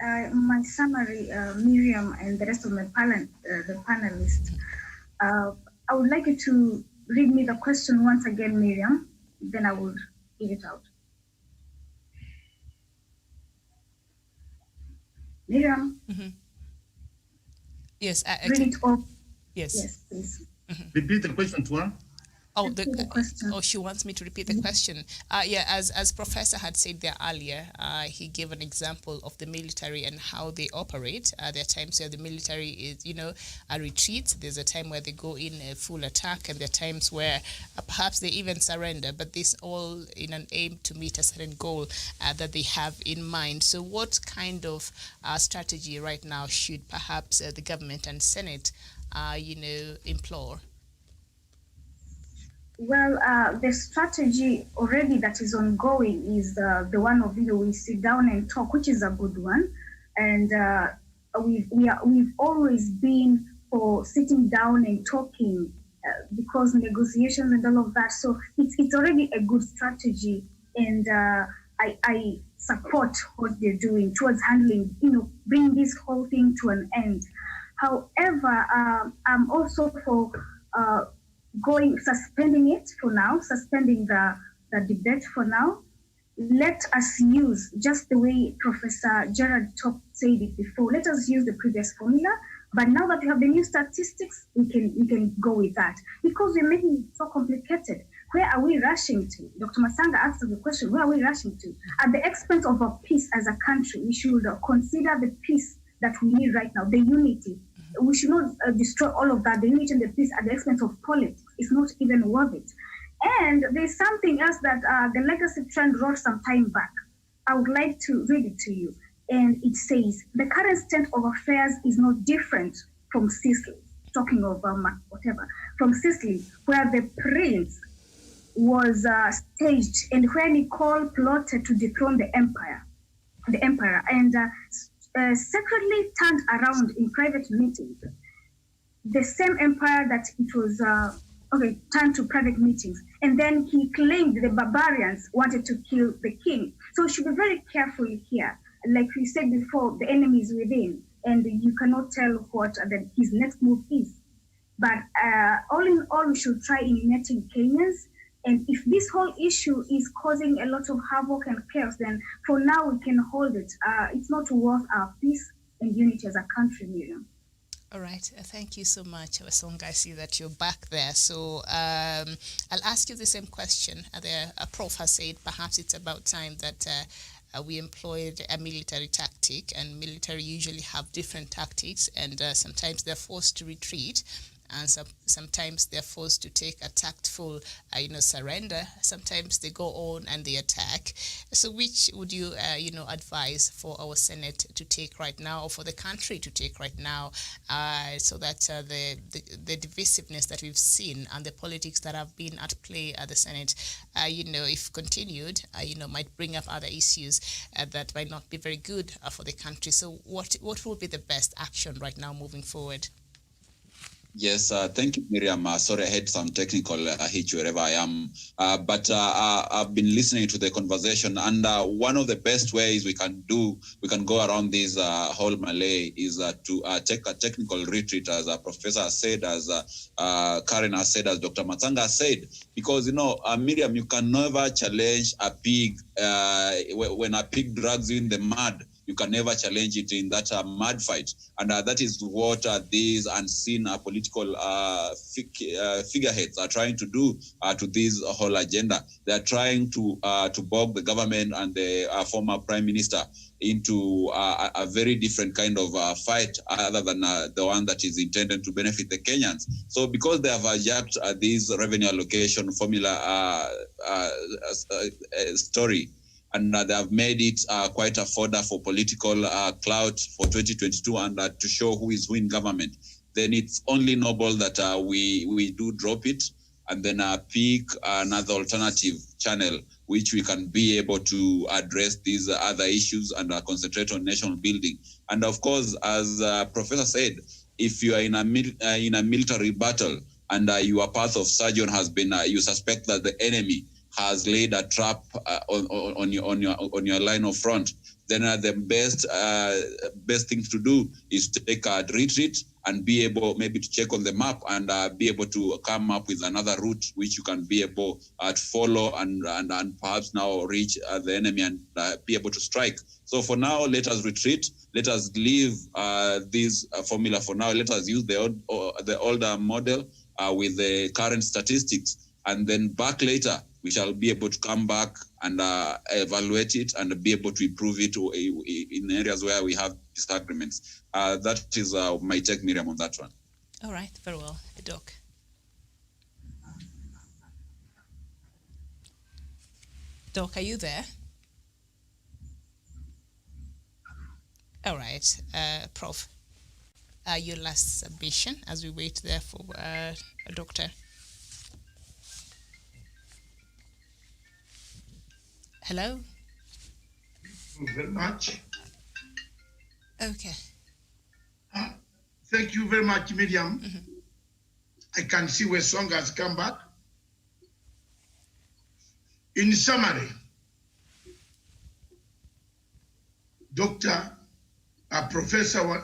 My summary, Miriam and the rest of the panelists, I would like you to read me the question once again, Miriam, then I will give it out. Miriam? Mm-hmm. Yes, read it off. Yes. Yes, please. Mm-hmm. Repeat the question to her. Oh, the question. Oh, she wants me to repeat the question. As Professor had said there earlier, he gave an example of the military and how they operate. There are times where the military is, a retreat. There's a time where they go in a full attack, and there are times where perhaps they even surrender. But this all in an aim to meet a certain goal that they have in mind. So, what kind of strategy right now should perhaps the government and Senate, employ? Well, the strategy already that is ongoing is the one of we sit down and talk, which is a good one, and we've always been for sitting down and talking because negotiations and all of that. So it's already a good strategy, and I support what they're doing towards handling, bring this whole thing to an end. However, I'm also for suspending it for now, suspending the debate for now. Let us use, just the way Professor Gerard said it before, let us use the previous formula. But now that we have the new statistics, we can go with that, because we're making it so complicated. Where are we rushing to? Dr. Matsanga asked the question, where are we rushing to? At the expense of our peace as a country, we should consider the peace that we need right now, the unity. We should not destroy all of that, the unity and the peace at the expense of politics. It's not even worth it. And there's something else that the legacy trend wrote some time back. I would like to read it to you. And it says, the current state of affairs is not different from Sicily, talking of from Sicily, where the prince was staged and where Nicole plotted to dethrone the emperor, and secretly turned around in private meetings. The same empire that it was turned to private meetings. And then he claimed the barbarians wanted to kill the king. So we should be very careful here. Like we said before, the enemy is within, and you cannot tell what his next move is. But all in all, we should try uniting Kenyans. And if this whole issue is causing a lot of havoc and chaos, then for now we can hold it. It's not worth our peace and unity as a country, Miriam. All right. Thank you so much, Wasonga. I see that you're back there. So I'll ask you the same question. A prof has said perhaps it's about time that we employed a military tactic, and military usually have different tactics, and sometimes they're forced to retreat. And sometimes they're forced to take a tactful, surrender. Sometimes they go on and they attack. So which would you, advise for our Senate to take right now, or for the country to take right now, so that the divisiveness that we've seen and the politics that have been at play at the Senate, if continued, might bring up other issues that might not be very good for the country. So what will be the best action right now moving forward? Yes, thank you, Miriam. Sorry, I had some technical hitch wherever I am. But I've been listening to the conversation, and one of the best ways we can go around this whole melee is to take a technical retreat, as a professor has said, as Karen has said, as Dr. Matsanga has said, because, Miriam, you can never challenge a pig when a pig drags you in the mud. You can never challenge it in that mud fight. And that is what these unseen political figureheads are trying to do to this whole agenda. They are trying to bog the government and the former prime minister into a very different kind of fight other than the one that is intended to benefit the Kenyans. So because they have hijacked this revenue allocation formula story, and they have made it quite a fodder for political clout for 2022 and to show who is who in government, then it's only noble that we do drop it and then pick another alternative channel which we can be able to address these other issues and concentrate on national building. And of course, as Professor said, if you are in a military battle and your path of surgeon has been, you suspect that the enemy has laid a trap on your line of front, then the best thing to do is to take a retreat and be able maybe to check on the map and be able to come up with another route which you can be able to follow and perhaps now reach the enemy and be able to strike. So for now, let us retreat. Let us leave this formula for now. Let us use the older model with the current statistics, and then back later, we shall be able to come back and evaluate it and be able to improve it in areas where we have disagreements. That is my take, Miriam, on that one. All right, very well. Doc. Doc, are you there? All right, Prof. Your last submission as we wait there for a doctor. Hello? Thank you very much. Okay. Thank you very much, Miriam. Mm-hmm. I can see where Song has come back. In summary, Professor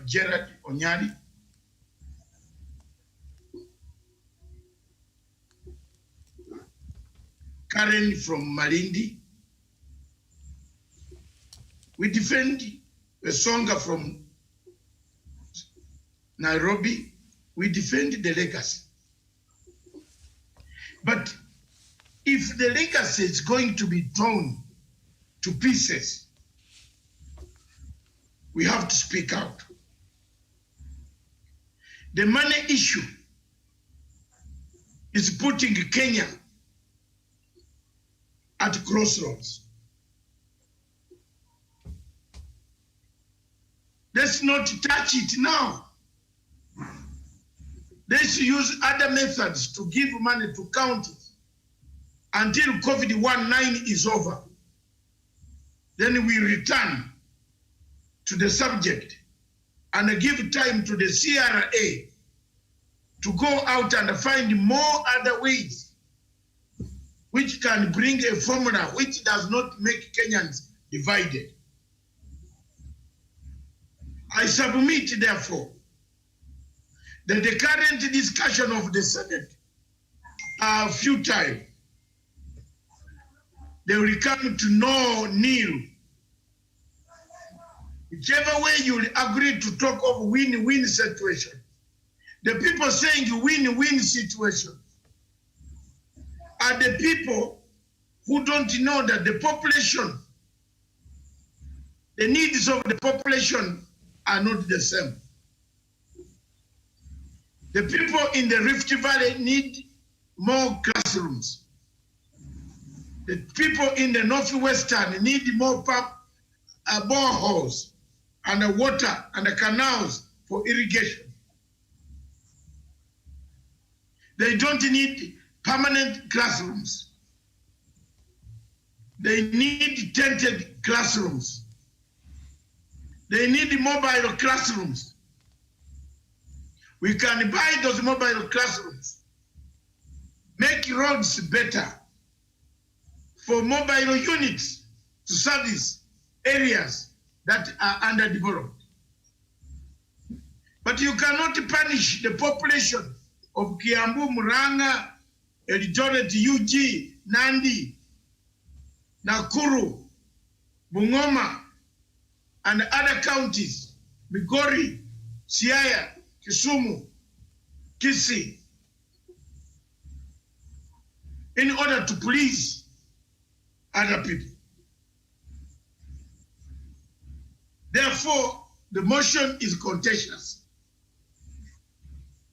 Gerard Onyari Karen from Malindi. We defend Wasonga from Nairobi. We defend the legacy. But if the legacy is going to be torn to pieces, we have to speak out. The money issue is putting Kenya at crossroads. Let's not touch it now. Let's use other methods to give money to counties until COVID-19 is over. Then we return to the subject and give time to the CRA to go out and find more other ways which can bring a formula which does not make Kenyans divided. I submit, therefore, that the current discussion of the Senate are futile. They will come to no nil. Whichever way you will agree to talk of win-win situation, the people saying win-win situation are the people who don't know that the population, the needs of the population are not the same. The people in the Rift Valley need more classrooms. The people in the Northwestern need more boreholes and water and canals for irrigation. They don't need permanent classrooms. They need tented classrooms. They need mobile classrooms. We can buy those mobile classrooms, make roads better for mobile units to service areas that are underdeveloped. But you cannot punish the population of Kiambu, Muranga, Eldoret, UG, Nandi, Nakuru, Bungoma, and other counties, Migori, Siaya, Kisumu, Kisii, in order to please other people. Therefore, the motion is contentious.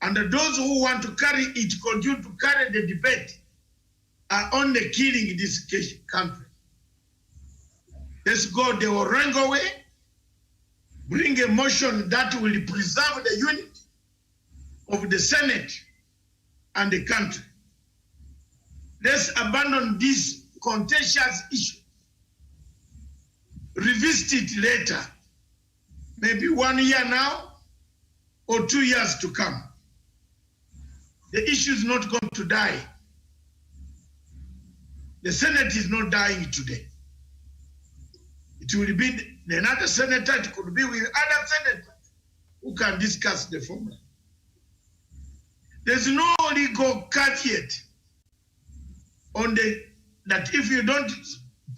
And those who want to carry it, continue to carry the debate, are only killing this country. Let's go the Orengo way, bring a motion that will preserve the unity of the Senate and the country. Let's abandon this contentious issue. Revisit it later, maybe 1 year now or 2 years to come. The issue is not going to die. The Senate is not dying today. It will be another senator, it could be with other senators who can discuss the formula. There's no legal caveat on that if you don't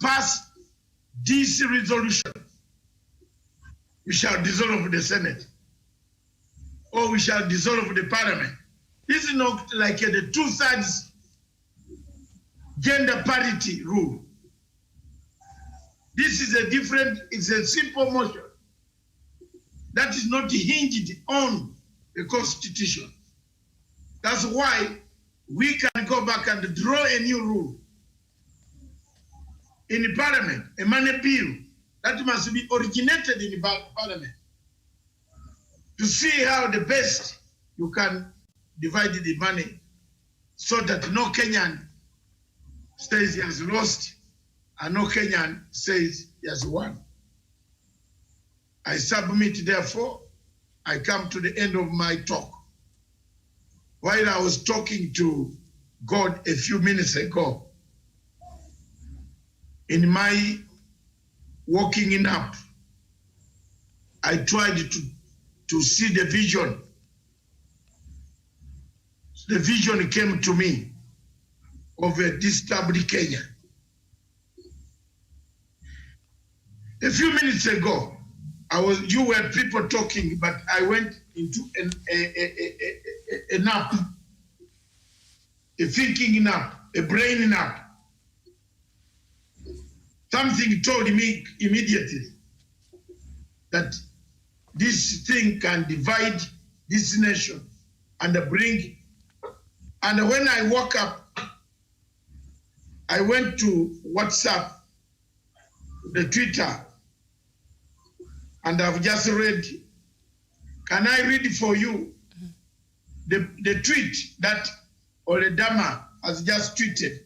pass this resolution, we shall dissolve the Senate or we shall dissolve the parliament. This is not like the 2/3 gender parity rule. This is a different, it's a simple motion that is not hinged on the Constitution. That's why we can go back and draw a new rule in the parliament, a money bill that must be originated in the parliament to see how the best you can divide the money so that no Kenyan says he has lost and no Kenyan says he has won. I submit, therefore, I come to the end of my talk. While I was talking to God a few minutes ago, in my walking up, I tried to see the vision. The vision came to me of a disturbed Kenya. A few minutes ago, you were people talking, but I went into a nap, a thinking nap, a brain nap. Something told me immediately that this thing can divide this nation and bring. And when I woke up, I went to WhatsApp, the Twitter, and I've just read. Can I read for you the tweet that Oledama has just tweeted?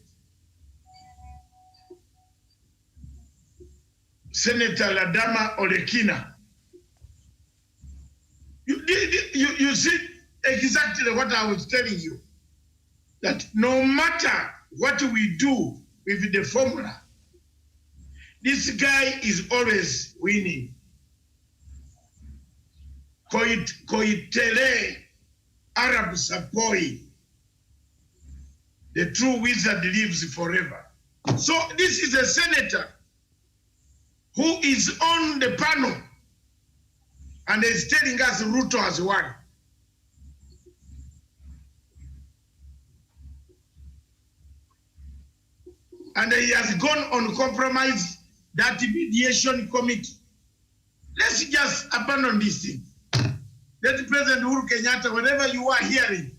Senator Ladama Olekina. You see exactly what I was telling you, that no matter what we do with the formula, this guy is always winning. Koitere Arab Sapoi. The true wizard lives forever. So this is a senator who is on the panel and is telling us Ruto has won. And he has gone on compromise that mediation committee. Let's just abandon this thing. Let President Uhuru Kenyatta, whatever you are hearing,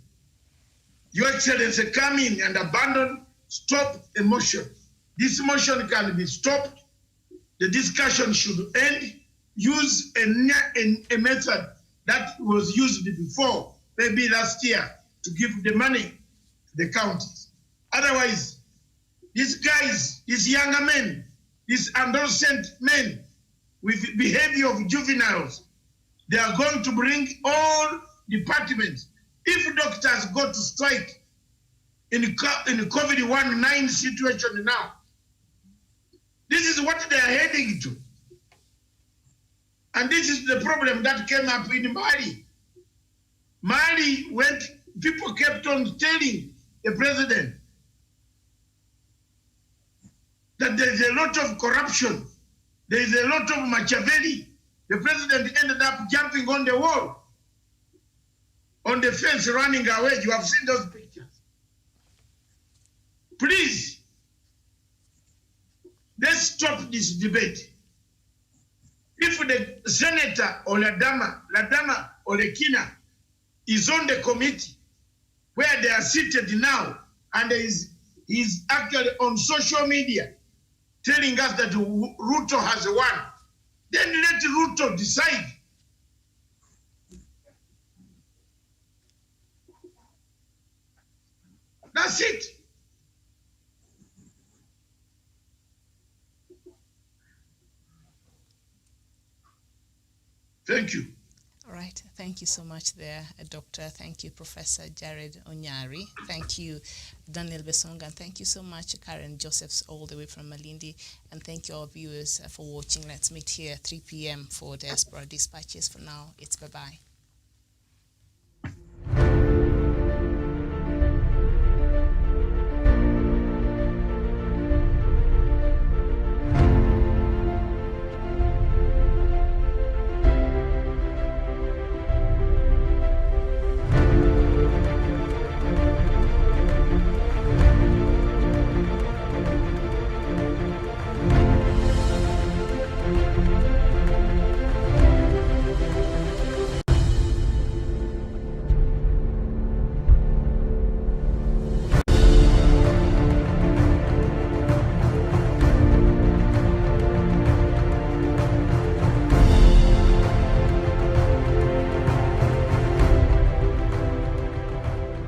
Your Excellency, come in and abandon, stop a motion. This motion can be stopped. The discussion should end. Use a method that was used before, maybe last year, to give the money to the counties. Otherwise, these guys, these younger men, these adolescent men with behavior of juveniles, they are going to bring all departments. If doctors go to strike in the COVID-19 situation now, this is what they are heading to. And this is the problem that came up in Mali. Mali went, people kept on telling the president that there's a lot of corruption, there's a lot of Machiavelli. The president ended up jumping on the wall, on the fence, running away. You have seen those pictures. Please, let's stop this debate. If the senator or Ladama or Lekina is on the committee where they are seated now, and he's actually on social media telling us that Ruto has won, then let Ruto decide. That's it. Thank you. All right. Thank you so much there, Doctor. Thank you, Professor Jared Onyari. Thank you, Daniel Besonga. And thank you so much, Karen Josephs, all the way from Malindi. And thank you, our viewers, for watching. Let's meet here 3 p.m. for Diaspora Dispatches. For now, it's bye-bye.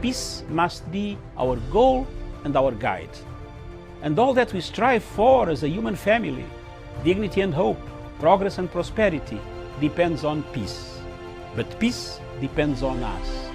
Peace must be our goal and our guide. And all that we strive for as a human family, dignity and hope, progress and prosperity, depends on peace. But peace depends on us.